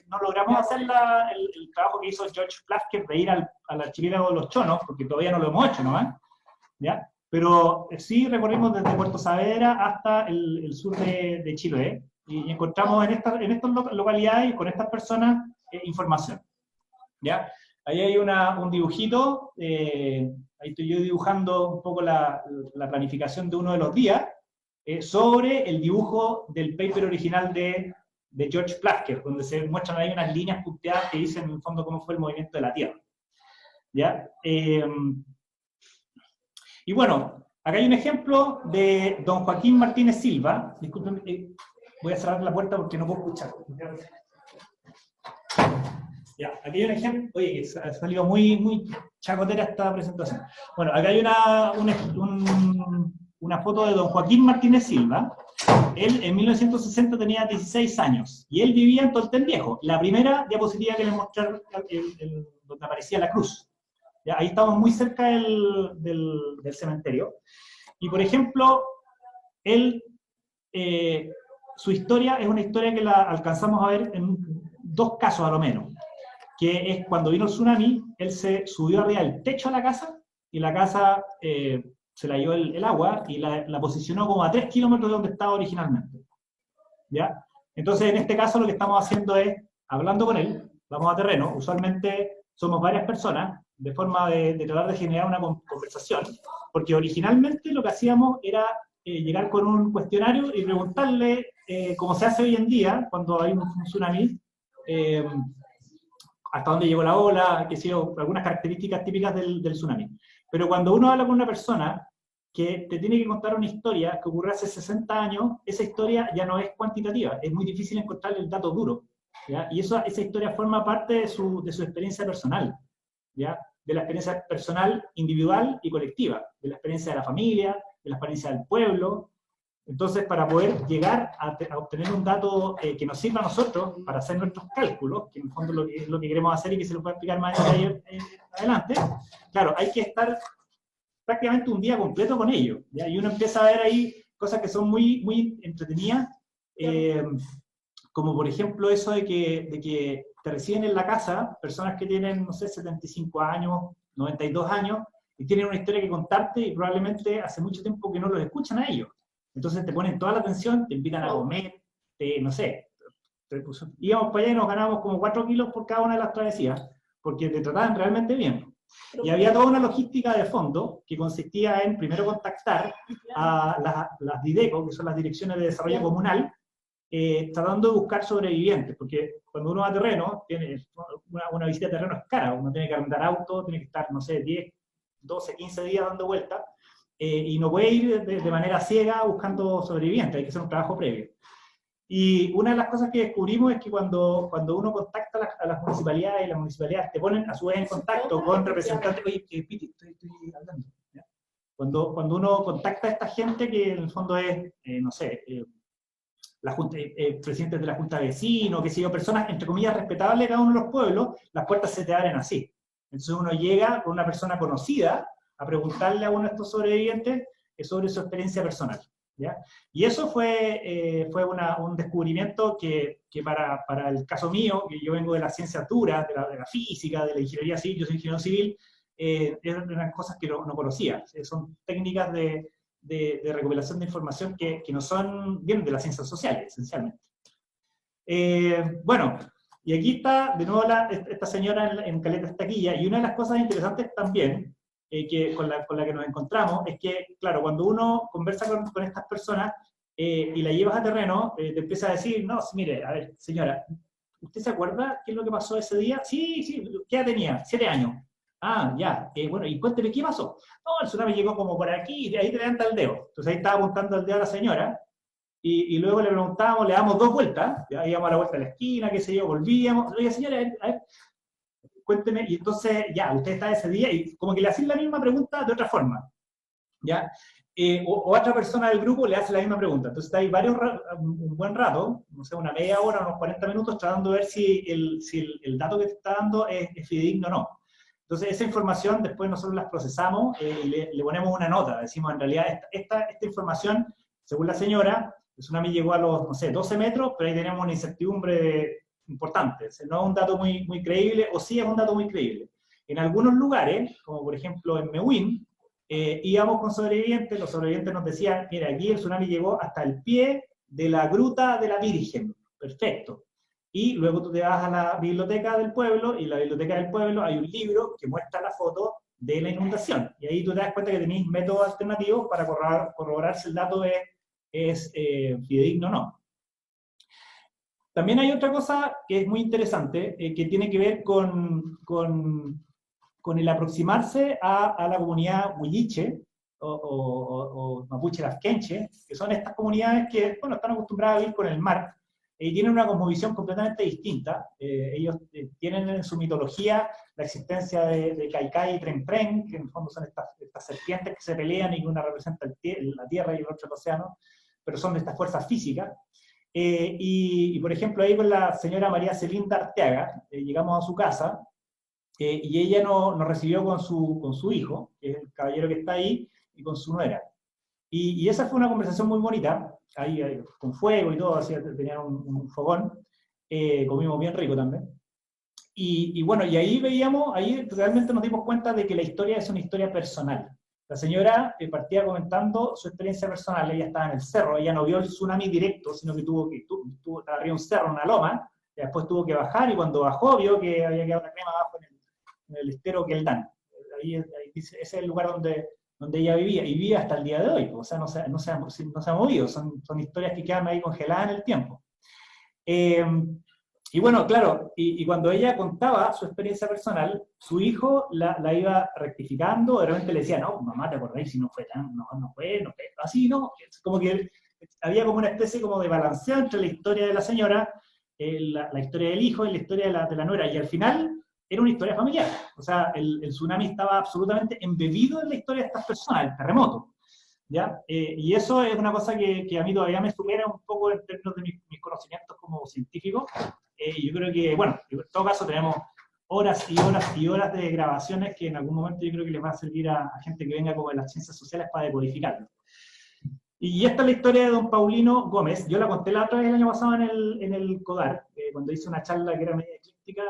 no logramos hacer el trabajo que hizo George Plasker de ir al archipiélago de los Chonos, porque todavía no lo hemos hecho, ¿no? ¿Ya? Pero sí recorrimos desde Puerto Saavedra hasta el sur de Chiloé, y encontramos en estas localidades y con estas personas información, ¿ya? Ahí hay un dibujito, ahí estoy yo dibujando un poco la planificación de uno de los días, sobre el dibujo del paper original de George Plasker, donde se muestran ahí unas líneas punteadas que dicen en el fondo cómo fue el movimiento de la Tierra, ¿ya? Y bueno, acá hay un ejemplo de don Joaquín Martínez Silva. Disculpen, voy a cerrar la puerta porque no puedo escuchar. Ya, aquí hay un ejemplo. Oye, que ha salido muy chacotera esta presentación. Bueno, acá hay una foto de don Joaquín Martínez Silva. Él en 1960 tenía 16 años y él vivía en Tolten Viejo. La primera diapositiva que les mostré, donde aparecía la cruz. ¿Ya? Ahí estamos muy cerca del cementerio. Y por ejemplo, su historia es una historia que la alcanzamos a ver en 2 casos a lo menos, que es cuando vino el tsunami, él se subió arriba del techo de la casa, y la casa se la llevó el agua, y la posicionó como a 3 kilómetros de donde estaba originalmente, ¿ya? Entonces, en este caso, lo que estamos haciendo es, hablando con él, vamos a terreno, usualmente somos varias personas, de forma de tratar de generar una conversación, porque originalmente lo que hacíamos era llegar con un cuestionario y preguntarle, como se hace hoy en día, cuando hay un tsunami, hasta dónde llegó la ola, qué sé yo, algunas características típicas del tsunami. Pero cuando uno habla con una persona que te tiene que contar una historia que ocurrió hace 60 años, esa historia ya no es cuantitativa, es muy difícil encontrar el dato duro, ¿ya? Y esa historia forma parte de su experiencia personal, ¿ya? De la experiencia personal, individual y colectiva, de la experiencia de la familia, de la experiencia del pueblo. Entonces, para poder llegar a obtener un dato que nos sirva a nosotros para hacer nuestros cálculos, que en el fondo es lo que queremos hacer y que se lo voy a explicar más adelante, claro, hay que estar prácticamente un día completo con ellos, ¿ya? Y uno empieza a ver ahí cosas que son muy entretenidas, como por ejemplo eso de que te reciben en la casa personas que tienen, no sé, 75 años, 92 años, y tienen una historia que contarte y probablemente hace mucho tiempo que no los escuchan a ellos. Entonces te ponen toda la atención, te invitan a comer, no sé, íbamos para allá y nos ganábamos como 4 kilos por cada una de las travesías, porque te trataban realmente bien, Y había toda una logística de fondo que consistía en primero contactar a las DIDECO, que son las Direcciones de Desarrollo Comunal, tratando de buscar sobrevivientes, porque cuando uno va a terreno, tiene una visita a terreno es cara, uno tiene que arrendar auto, tiene que estar, no sé, 10, 12, 15 días dando vueltas, y no puede ir de manera ciega buscando sobrevivientes, hay que hacer un trabajo previo. Y una de las cosas que descubrimos es que cuando uno contacta a las municipalidades, y las municipalidades te ponen a su vez en contacto con representantes, oye, Piti, estoy hablando, ¿ya? Cuando uno contacta a esta gente, que en el fondo es, no sé, presidentes de la Junta de Vecinos, qué sé yo, personas, entre comillas, respetables de cada uno de los pueblos, las puertas se te abren así. Entonces uno llega con una persona conocida a preguntarle a uno de estos sobrevivientes sobre su experiencia personal, ¿ya? Y eso fue un descubrimiento que para el caso mío, que yo vengo de las ciencias duras, de la física, de la ingeniería civil, yo soy ingeniero civil, eran cosas que no conocía. Son técnicas de recopilación de información que no son, vienen de las ciencias sociales, esencialmente. Bueno, y aquí está de nuevo esta señora en Caleta Estaquilla, y una de las cosas interesantes también, con la que nos encontramos, es que, claro, cuando uno conversa con estas personas y la llevas a terreno, te empieza a decir, no, mire, a ver, señora, ¿usted se acuerda qué es lo que pasó ese día? Sí, ¿qué edad tenía? 7 años. Ah, ya, bueno, y cuénteme, ¿qué pasó? No, el tsunami llegó como por aquí, y de ahí te levanta el dedo. Entonces ahí estaba apuntando el dedo a la señora, y luego le preguntábamos, le damos 2 vueltas, ya íbamos a la vuelta de la esquina, qué sé yo, volvíamos, oye, señora, a ver, cuénteme, y entonces, ya, usted está ese día, y como que le hacen la misma pregunta de otra forma, ¿ya? O otra persona del grupo le hace la misma pregunta. Entonces está ahí un buen rato, no sé, una media hora, unos 40 minutos, tratando de ver si el dato que te está dando es fidedigno o no. Entonces esa información después nosotros las procesamos y le ponemos una nota. Decimos, en realidad, esta información, según la señora, el tsunami llegó a los, no sé, 12 metros, pero ahí tenemos una incertidumbre importante. O sea, no es un dato muy creíble, o sí es un dato muy creíble. En algunos lugares, como por ejemplo en Mewin, íbamos con sobrevivientes, los sobrevivientes nos decían, mira, aquí el tsunami llegó hasta el pie de la Gruta de la Virgen. Perfecto. Y luego tú te vas a la biblioteca del pueblo, y en la biblioteca del pueblo hay un libro que muestra la foto de la inundación. Y ahí tú te das cuenta que tenéis métodos alternativos para corroborar si el dato es fidedigno o no. También hay otra cosa que es muy interesante, que tiene que ver con el aproximarse a la comunidad huilliche o mapuche lafkenche, que son estas comunidades que, bueno, están acostumbradas a vivir con el mar y tienen una cosmovisión completamente distinta. Ellos tienen en su mitología la existencia de Kaikai y Tren, que en el fondo son estas serpientes que se pelean y que una representa la tierra y el otro el océano, pero son de estas fuerzas físicas. Y por ejemplo, ahí con la señora María Celinda Arteaga, llegamos a su casa, y ella nos recibió con su hijo, que es el caballero que está ahí, y con su nuera. Y esa fue una conversación muy bonita, ahí con fuego y todo, así, tenían un fogón, comimos bien rico también. Y bueno, y ahí ahí realmente nos dimos cuenta de que la historia es una historia personal. La señora partía comentando su experiencia personal. Ella estaba en el cerro, ella no vio el tsunami directo, sino que tuvo arriba un cerro, una loma, y después tuvo que bajar, y cuando bajó vio que había quedado una crema abajo en el estero Queldán. Ahí ese es el lugar donde ella vivía, y vive hasta el día de hoy, o sea, no se ha movido, son historias que quedan ahí congeladas en el tiempo. Y bueno, claro, y cuando ella contaba su experiencia personal, su hijo la iba rectificando, de repente le decía, no, mamá, ¿te acordáis si no fue no fue, así, no? Como que había como una especie como de balanceo entre la historia de la señora, la historia del hijo y la historia de la nuera, y al final era una historia familiar. O sea, el tsunami estaba absolutamente embebido en la historia de estas personas, el terremoto, ¿ya? Y eso es una cosa que a mí todavía me supera un poco en términos de mis conocimientos como científico. Yo creo que, bueno, en todo caso tenemos horas y horas y horas de grabaciones que en algún momento yo creo que les va a servir a gente que venga como de las ciencias sociales para decodificarlo. Y esta es la historia de don Paulino Gómez. Yo la conté la otra vez el año pasado en el CODAR, cuando hice una charla que era media eclíptica,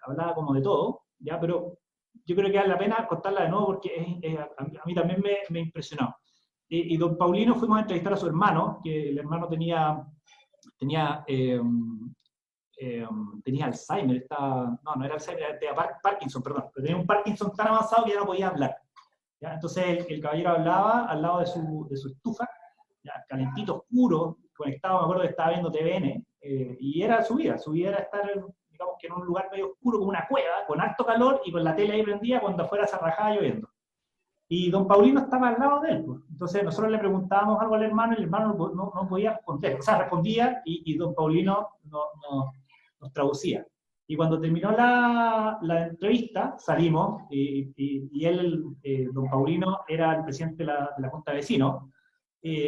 hablaba como de todo, ¿ya? Pero yo creo que vale la pena contarla de nuevo porque a mí también me impresionó. Y don Paulino, fuimos a entrevistar a su hermano, que el hermano tenía tenía Alzheimer, no era Alzheimer, tenía Parkinson, perdón, pero tenía un Parkinson tan avanzado que ya no podía hablar. ¿Ya? Entonces el caballero hablaba al lado de su estufa, ya, calentito, oscuro, conectado, me acuerdo que estaba viendo TVN, y era su vida era estar, digamos que en un lugar medio oscuro, como una cueva, con alto calor, y con la tele ahí prendida cuando afuera se rajaba lloviendo. Y don Paulino estaba al lado de él, pues. Entonces nosotros le preguntábamos algo al hermano, y el hermano no podía responder, o sea, respondía, y don Paulino nos traducía. Y cuando terminó la entrevista, salimos, y él, don Paulino, era el presidente de la Junta de Vecinos,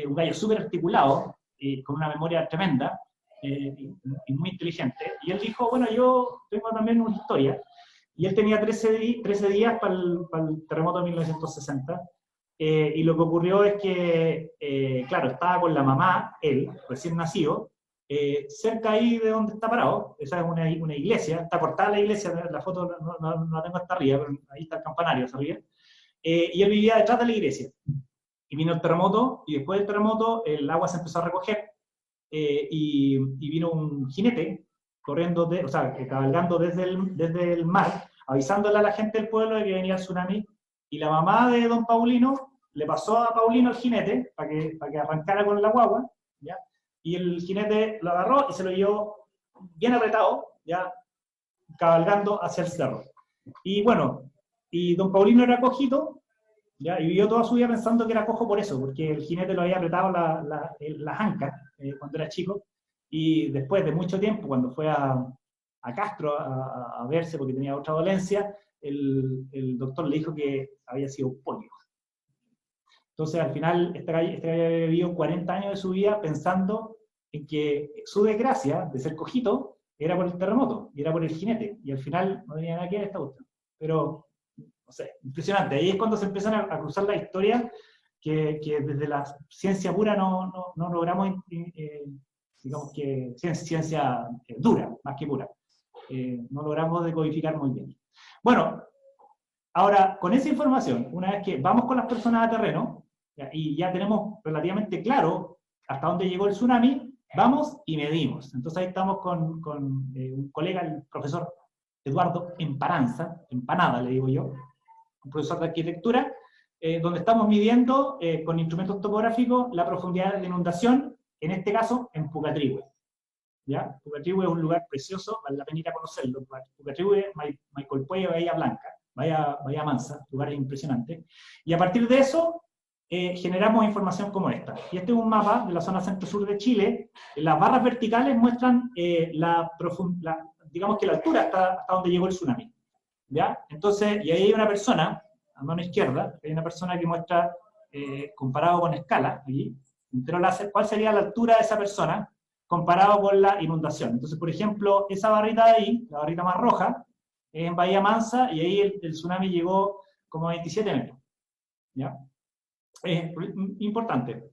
un gallo súper articulado, con una memoria tremenda, y muy inteligente, y él dijo, bueno, yo tengo también una historia, y él tenía 13 días para el terremoto de 1960, y lo que ocurrió es que, claro, estaba con la mamá, él, recién nacido, cerca ahí de donde está parado, esa es una iglesia, está cortada la iglesia, la foto no la tengo hasta arriba, pero ahí está el campanario, ¿sabía? Y él vivía detrás de la iglesia. Y vino el terremoto, y después del terremoto el agua se empezó a recoger, y vino un jinete corriendo, cabalgando desde el mar, avisándole a la gente del pueblo de que venía el tsunami, y la mamá de don Paulino le pasó a Paulino el jinete para que arrancara con la guagua, ¿ya? Y el jinete lo agarró y se lo llevó bien apretado, ya, cabalgando hacia el cerro. Y bueno, y don Paulino era cojito, ¿ya? Y vivió toda su vida pensando que era cojo por eso, porque el jinete lo había apretado las ancas cuando era chico, y después de mucho tiempo, cuando fue a Castro a verse porque tenía otra dolencia, el doctor le dijo que había sido polio. Entonces, al final, este gallo había vivido 40 años de su vida pensando en que su desgracia de ser cojito era por el terremoto, y era por el jinete, y al final no tenía nada que ver esta cuestión. Pero, no sé, impresionante. Ahí es cuando se empiezan a cruzar las historias que desde la ciencia pura no logramos, digamos que ciencia dura, más que pura. No logramos decodificar muy bien. Bueno, ahora, con esa información, una vez que vamos con las personas a terreno, y ya tenemos relativamente claro hasta dónde llegó el tsunami, vamos y medimos. Entonces ahí estamos con un colega, el profesor Eduardo Empanada le digo yo, un profesor de arquitectura, donde estamos midiendo con instrumentos topográficos la profundidad de la inundación, en este caso en Pucatrihue. ¿Ya? Pucatrihue es un lugar precioso, vale la pena ir a conocerlo. Pucatrihue, Maicolpuello, Bahía Blanca, Bahía Mansa, lugares impresionantes. Y a partir de eso, generamos información como esta. Y este es un mapa de la zona centro-sur de Chile. Las barras verticales muestran digamos que la altura hasta donde llegó el tsunami. ¿Ya? Entonces, y ahí hay una persona, a mano izquierda, hay una persona que muestra, comparado con escala, allí, entero láser, cuál sería la altura de esa persona comparado con la inundación. Entonces, por ejemplo, esa barrita de ahí, la barrita más roja, es en Bahía Mansa, y ahí el tsunami llegó como a 27 metros. ¿Ya? Es importante.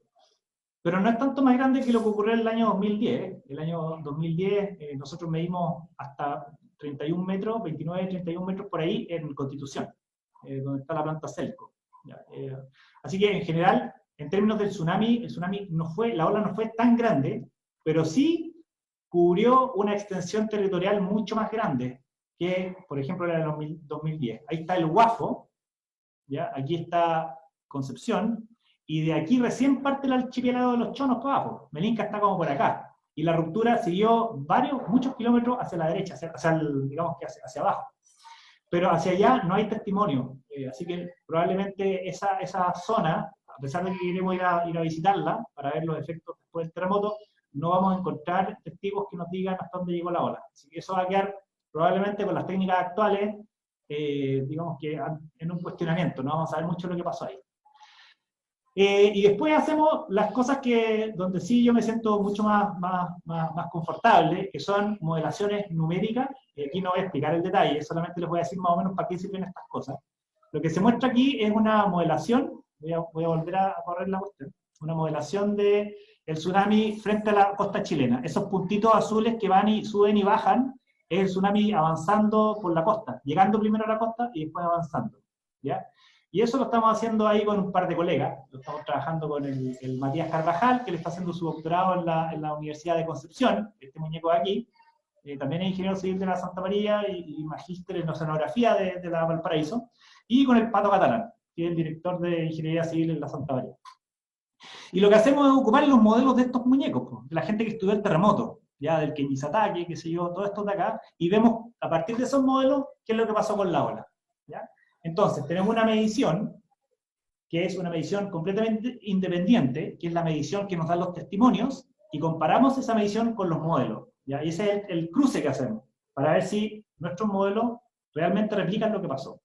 Pero no es tanto más grande que lo que ocurrió en el año 2010. El año 2010 nosotros medimos hasta 31 metros, 29, 31 metros por ahí en Constitución, donde está la planta Celco. Así que en general, en términos del tsunami, la ola no fue tan grande, pero sí cubrió una extensión territorial mucho más grande que, por ejemplo, la del 2010. Ahí está el Guafo, ¿ya? Aquí está Concepción, y de aquí recién parte el archipiélago de los Chonos para abajo. Melinca está como por acá. Y la ruptura siguió muchos kilómetros hacia la derecha, digamos que hacia abajo. Pero hacia allá no hay testimonio. Así que probablemente esa zona, a pesar de que queremos ir a visitarla para ver los efectos después del terremoto, no vamos a encontrar testigos que nos digan hasta dónde llegó la ola. Así que eso va a quedar probablemente con las técnicas actuales, digamos que en un cuestionamiento. No vamos a saber mucho lo que pasó ahí. Y después hacemos las cosas donde sí yo me siento mucho más confortable, que son modelaciones numéricas. Aquí no voy a explicar el detalle, solamente les voy a decir más o menos para qué sirven estas cosas. Lo que se muestra aquí es una modelación, voy a volver a correr la cuestión, una modelación del tsunami frente a la costa chilena. Esos puntitos azules que van y suben y bajan, es el tsunami avanzando por la costa, llegando primero a la costa y después avanzando. ¿Ya? Y eso lo estamos haciendo ahí con un par de colegas. Lo estamos trabajando con el Matías Carvajal, que le está haciendo su doctorado en la Universidad de Concepción, este muñeco de aquí, también es ingeniero civil de la Santa María y magíster en oceanografía de la Valparaíso, y con el Pato Catalán, que es el director de ingeniería civil en la Santa María. Y lo que hacemos es ocupar los modelos de estos muñecos, pues, de la gente que estudió el terremoto, ya del Kenizatake, qué sé yo, todos estos de acá, y vemos a partir de esos modelos qué es lo que pasó con la ola. ¿Ya? Entonces, tenemos una medición, que es una medición completamente independiente, que es la medición que nos dan los testimonios, y comparamos esa medición con los modelos. ¿Ya? Y ese es el cruce que hacemos, para ver si nuestros modelos realmente replican lo que pasó.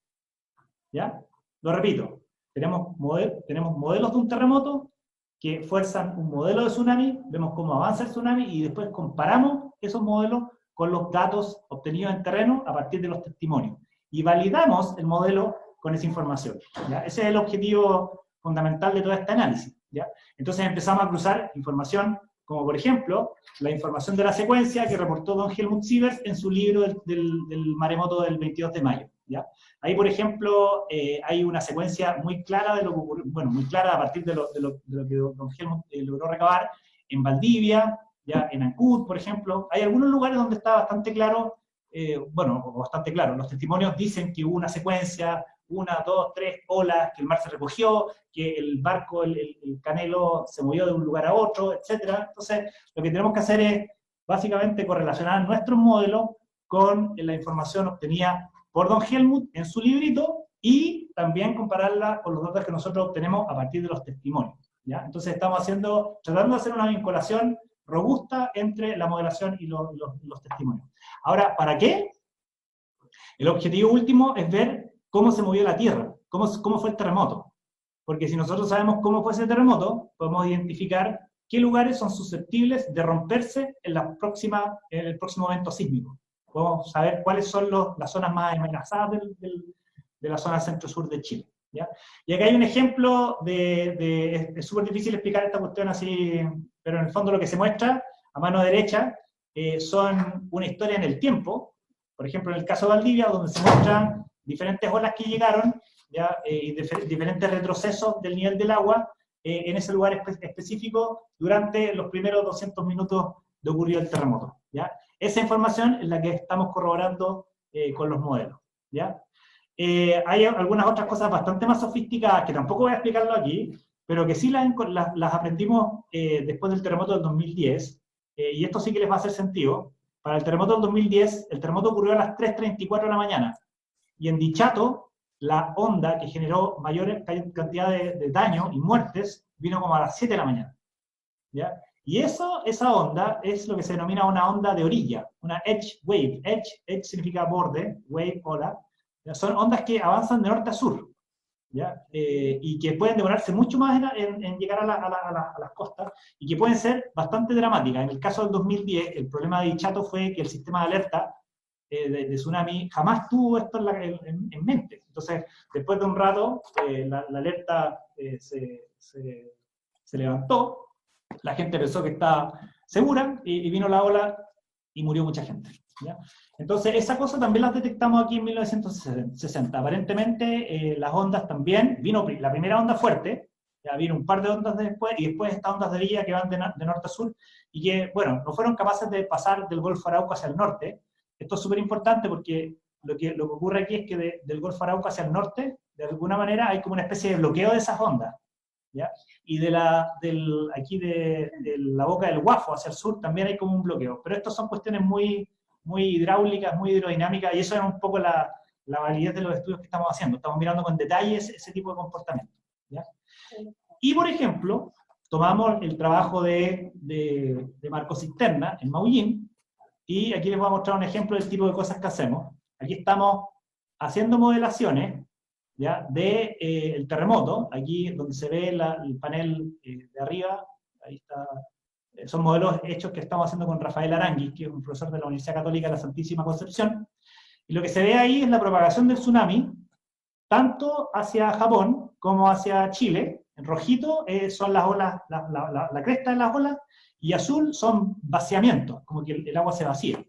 ¿Ya? Lo repito, tenemos modelos de un terremoto que fuerzan un modelo de tsunami, vemos cómo avanza el tsunami, y después comparamos esos modelos con los datos obtenidos en terreno a partir de los testimonios. Y validamos el modelo con esa información. ¿Ya? Ese es el objetivo fundamental de todo este análisis. ¿Ya? Entonces empezamos a cruzar información, como por ejemplo, la información de la secuencia que reportó don Helmut Sievers en su libro del maremoto del 22 de mayo. ¿Ya? Ahí, por ejemplo, hay una secuencia muy clara de lo que ocurrió, bueno, muy clara a partir de lo que don Helmut logró recabar en Valdivia, ya en Ancud, por ejemplo. Hay algunos lugares donde está bastante claro, bastante claro, los testimonios dicen que hubo una secuencia, 1, 2, 3 olas, que el mar se recogió, que el barco, el Canelo, se movió de un lugar a otro, etc. Entonces, lo que tenemos que hacer es, básicamente, correlacionar nuestros modelos con la información obtenida por don Helmut en su librito, y también compararla con los datos que nosotros obtenemos a partir de los testimonios. ¿Ya? Entonces estamos tratando de hacer una vinculación robusta entre la modelación y los testimonios. Ahora, ¿para qué? El objetivo último es ver cómo se movió la Tierra, cómo fue el terremoto. Porque si nosotros sabemos cómo fue ese terremoto, podemos identificar qué lugares son susceptibles de romperse en el próximo evento sísmico. Podemos saber cuáles son las zonas más amenazadas de la zona centro-sur de Chile. ¿Ya? Y acá hay un ejemplo es súper difícil explicar esta cuestión así, pero en el fondo lo que se muestra, a mano derecha, son una historia en el tiempo. Por ejemplo, en el caso de Valdivia, donde se muestran diferentes olas que llegaron, ¿ya? Y diferentes retrocesos del nivel del agua en ese lugar específico durante los primeros 200 minutos de ocurrido el terremoto. ¿Ya? Esa información es la que estamos corroborando con los modelos. ¿Ya? Hay algunas otras cosas bastante más sofisticadas que tampoco voy a explicarlo aquí, pero que sí las aprendimos después del terremoto del 2010, y esto sí que les va a hacer sentido. Para el terremoto del 2010, el terremoto ocurrió a las 3:34 de la mañana, y en Dichato, la onda que generó mayor cantidad de daño y muertes vino como a las 7 de la mañana. ¿Ya? Y esa onda es lo que se denomina una onda de orilla, una edge wave. Edge significa borde, wave, ola. Son ondas que avanzan de norte a sur, ¿ya? Y que pueden demorarse mucho más en llegar a las costas, y que pueden ser bastante dramáticas. En el caso del 2010, el problema de Dichato fue que el sistema de alerta de tsunami jamás tuvo esto en mente. Entonces, después de un rato, la alerta se levantó, la gente pensó que estaba segura, y vino la ola y murió mucha gente. ¿Ya? Entonces, esa cosa también las detectamos aquí en 1960. Aparentemente, las ondas también, vino la primera onda fuerte, ya vino un par de ondas después, y después estas ondas de orilla que van de norte a sur, y que, bueno, no fueron capaces de pasar del Golfo Arauco hacia el norte. Esto es súper importante porque lo que ocurre aquí es que del Golfo Arauco hacia el norte, de alguna manera, hay como una especie de bloqueo de esas ondas. ¿Ya? Y aquí de la boca del Guafo hacia el sur también hay como un bloqueo. Pero estas son cuestiones muy hidráulicas, muy hidrodinámicas, y eso es un poco la validez de los estudios que estamos haciendo. Estamos mirando con detalles ese tipo de comportamiento. ¿Ya? Y, por ejemplo, tomamos el trabajo de Marco Cisterna en Maullín, y aquí les voy a mostrar un ejemplo del tipo de cosas que hacemos. Aquí estamos haciendo modelaciones, ¿ya? El terremoto, aquí donde se ve el panel de arriba, ahí está. Son modelos hechos que estamos haciendo con Rafael Aranguis, que es un profesor de la Universidad Católica de la Santísima Concepción, y lo que se ve ahí es la propagación del tsunami, tanto hacia Japón como hacia Chile. En rojito son las olas, la cresta de las olas, y azul son vaciamientos, como que el agua se vacía.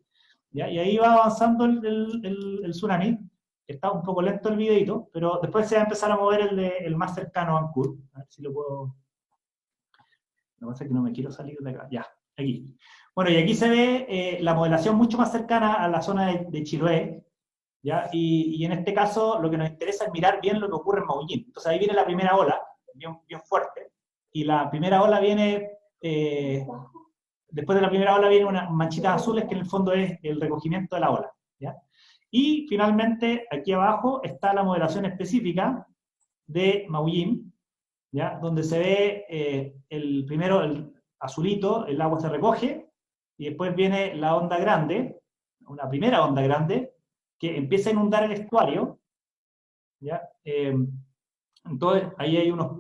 ¿Ya? Y ahí va avanzando el tsunami. Está un poco lento el videito, pero después se va a empezar a mover el más cercano a Ancud. A ver si lo puedo... Lo que pasa es que no me quiero salir de acá. Ya, aquí. Bueno, y aquí se ve la modelación mucho más cercana a la zona de Chiloé, ¿ya? Y en este caso lo que nos interesa es mirar bien lo que ocurre en Maullín. Entonces ahí viene la primera ola, bien, bien fuerte, y la primera ola viene, después de la primera ola viene unas manchitas azules que en el fondo es el recogimiento de la ola, ¿ya? Y finalmente aquí abajo está la modelación específica de Maullín, ¿ya? Donde se ve primero el azulito, el agua se recoge, y después viene la onda grande, una primera onda grande, que empieza a inundar el estuario, ¿ya? Entonces, ahí hay unos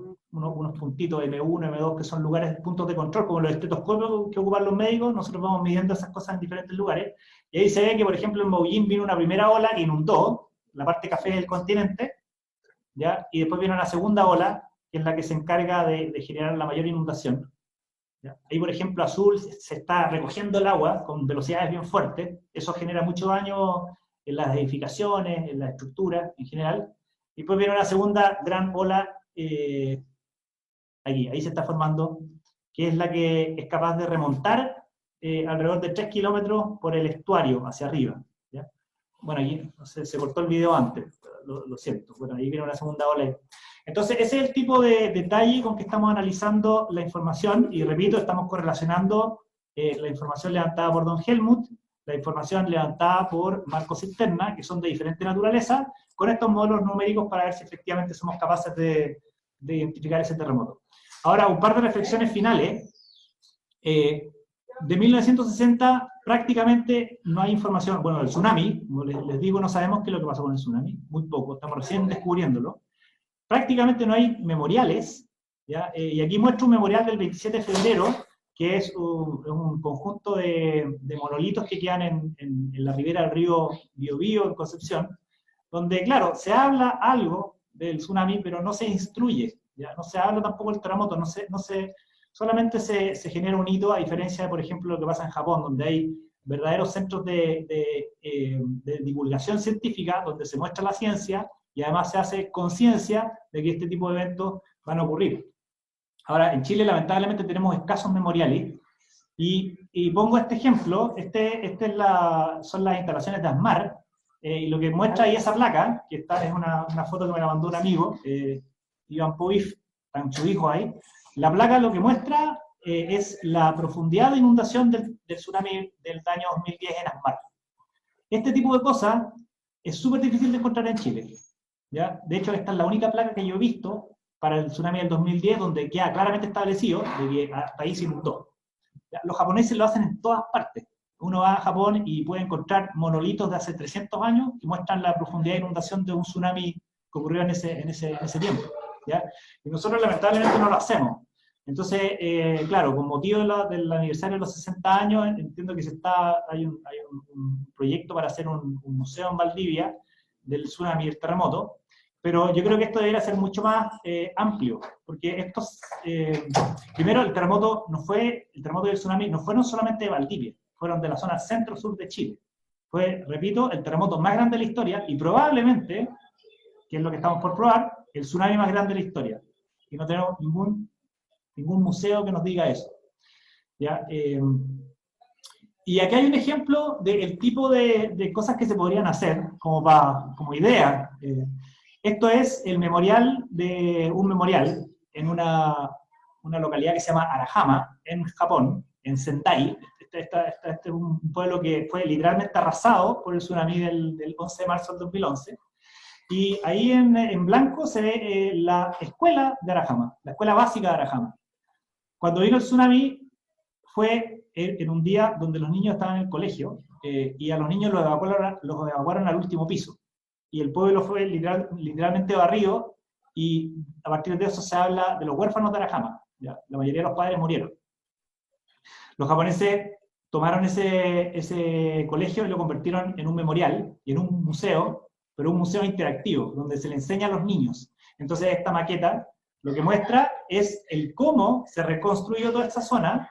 puntitos M1, M2, que son lugares, puntos de control, como los estetoscopios que ocupan los médicos. Nosotros vamos midiendo esas cosas en diferentes lugares, y ahí se ve que, por ejemplo, en Maullín vino una primera ola que inundó la parte café del continente, ¿ya? Y después viene una segunda ola, que es la que se encarga de generar la mayor inundación. ¿Ya? Ahí, por ejemplo, azul se está recogiendo el agua con velocidades bien fuertes, eso genera mucho daño en las edificaciones, en la estructura en general, y después viene una segunda gran ola aquí, ahí se está formando, que es la que es capaz de remontar alrededor de 3 kilómetros por el estuario hacia arriba, ¿ya? Bueno, aquí no sé, se cortó el video antes, lo siento, bueno, ahí viene una segunda ola. Entonces, ese es el tipo de detalle con que estamos analizando la información, y repito, estamos correlacionando la información levantada por Don Helmut, la información levantada por Marco Cisterna, que son de diferente naturaleza, con estos modelos numéricos para ver si efectivamente somos capaces de identificar ese terremoto. Ahora, un par de reflexiones finales. De 1960 prácticamente no hay información. Bueno, el tsunami, como les digo, no sabemos qué es lo que pasó con el tsunami, muy poco, estamos recién descubriéndolo. Prácticamente no hay memoriales, ¿ya? Y aquí muestro un memorial del 27 de febrero, que es un conjunto de monolitos que quedan en la ribera del río Biobío, en Concepción, donde, claro, se habla algo del tsunami, pero no se instruye, ¿ya? No se habla tampoco del terremoto, solamente se genera un hito, a diferencia de, por ejemplo, lo que pasa en Japón, donde hay verdaderos centros de divulgación científica, donde se muestra la ciencia, y además se hace conciencia de que este tipo de eventos van a ocurrir. Ahora, en Chile lamentablemente tenemos escasos memoriales, y pongo este ejemplo, son las instalaciones de ASMAR, y lo que muestra ahí esa placa, que es una foto que me la mandó un amigo, Iván Povif, tan su hijo ahí. La placa lo que muestra es la profundidad de inundación del tsunami del año 2010 en ASMAR. Este tipo de cosas es súper difícil de encontrar en Chile, ¿ya? De hecho, esta es la única placa que yo he visto para el tsunami del 2010, donde queda claramente establecido de que hasta ahí se inundó. ¿Ya? Los japoneses lo hacen en todas partes. Uno va a Japón y puede encontrar monolitos de hace 300 años que muestran la profundidad de inundación de un tsunami que ocurrió en ese tiempo, ¿ya? Y nosotros lamentablemente no lo hacemos. Entonces, claro, con motivo del aniversario de los 60 años, entiendo que hay un proyecto para hacer un museo en Valdivia del tsunami y el terremoto, pero yo creo que esto debería ser mucho más amplio, porque primero, el terremoto y el tsunami no fueron solamente de Valdivia, fueron de la zona centro-sur de Chile. Fue, repito, el terremoto más grande de la historia, y probablemente, que es lo que estamos por probar, el tsunami más grande de la historia. Y no tenemos ningún museo que nos diga eso, ¿ya? Y aquí hay un ejemplo del tipo de cosas que se podrían hacer, como idea. Esto es un memorial en una localidad que se llama Arahama, en Japón, en Sendai. Este es un pueblo que fue literalmente arrasado por el tsunami del 11 de marzo del 2011. Y ahí en blanco se ve la escuela de Arahama, la escuela básica de Arahama. Cuando vino el tsunami fue en un día donde los niños estaban en el colegio, y a los niños los evacuaron al último piso. Y el pueblo fue literalmente barrido, y a partir de eso se habla de los huérfanos de Arahama. ¿Ya? La mayoría de los padres murieron. Los japoneses tomaron ese colegio y lo convirtieron en un memorial y en un museo, pero un museo interactivo, donde se le enseña a los niños. Entonces esta maqueta lo que muestra es cómo se reconstruyó toda esta zona,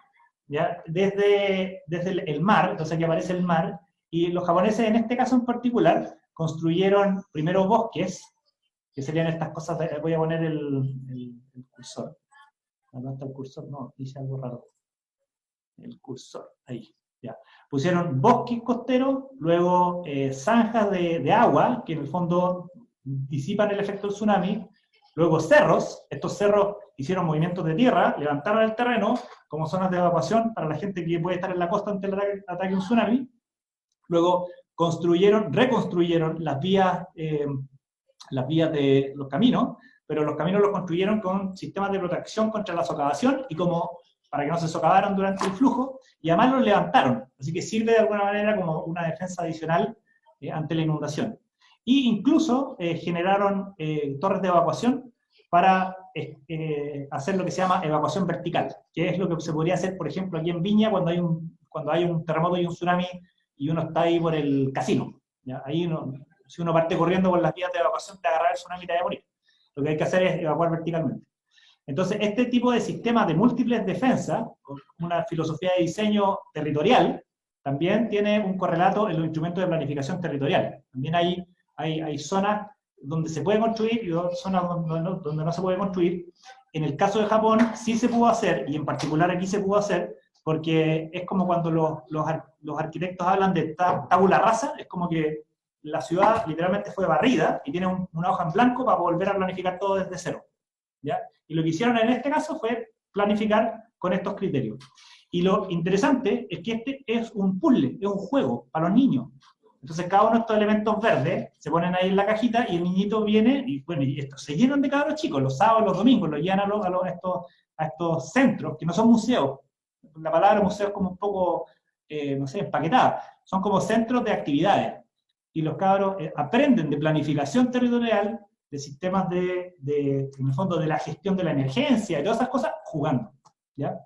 ¿ya? Desde el mar, entonces aquí aparece el mar, y los japoneses en este caso en particular construyeron primero bosques, que serían estas cosas, voy a poner el cursor. ¿Dónde está el cursor? No, dice algo raro. el cursor, ahí, ya. Pusieron bosques costeros, luego zanjas de agua, que en el fondo disipan el efecto del tsunami, luego cerros, estos cerros hicieron movimientos de tierra, levantaron el terreno como zonas de evacuación para la gente que puede estar en la costa ante el ataque de un tsunami, luego reconstruyeron las vías de los caminos, pero los caminos los construyeron con sistemas de protección contra la socavación y como para que no se socavaran durante el flujo, y además los levantaron, así que sirve de alguna manera como una defensa adicional ante la inundación. Y incluso generaron torres de evacuación para hacer lo que se llama evacuación vertical, que es lo que se podría hacer, por ejemplo, aquí en Viña cuando hay un terremoto y un tsunami y uno está ahí por el casino. ¿Ya? Ahí si uno parte corriendo por las vías de evacuación, te agarra el tsunami y te va a morir. Lo que hay que hacer es evacuar verticalmente. Entonces, este tipo de sistemas de múltiples defensas, una filosofía de diseño territorial, también tiene un correlato en los instrumentos de planificación territorial. También hay zonas donde se puede construir y zonas donde no se puede construir. En el caso de Japón sí se pudo hacer, y en particular aquí se pudo hacer, porque es como cuando los arquitectos hablan de tabula rasa, es como que la ciudad literalmente fue barrida y tiene una hoja en blanco para volver a planificar todo desde cero. ¿Ya? Y lo que hicieron en este caso fue planificar con estos criterios. Y lo interesante es que este es un puzzle, es un juego para los niños. Entonces cada uno de estos elementos verdes se ponen ahí en la cajita y el niñito viene, y bueno, y estos se llenan de cabros chicos, los sábados, los domingos, los llevan a estos centros, que no son museos. La palabra museo es como un poco, no sé, empaquetada. Son como centros de actividades. Y los cabros aprenden de planificación territorial, de sistemas en el fondo, de la gestión de la emergencia, y todas esas cosas, jugando, ¿ya?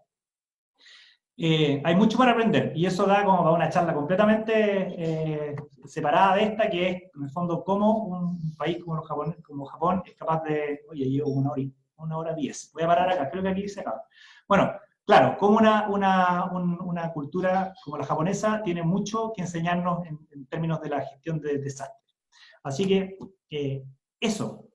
Hay mucho para aprender, y eso da como para una charla completamente separada de esta, que es, en el fondo, cómo un país como Japón es capaz de... Oye, llevo 1 hora 10. Voy a parar acá, creo que aquí se acaba. Bueno, claro, como una cultura como la japonesa tiene mucho que enseñarnos en términos de la gestión de desastres. Así que eso.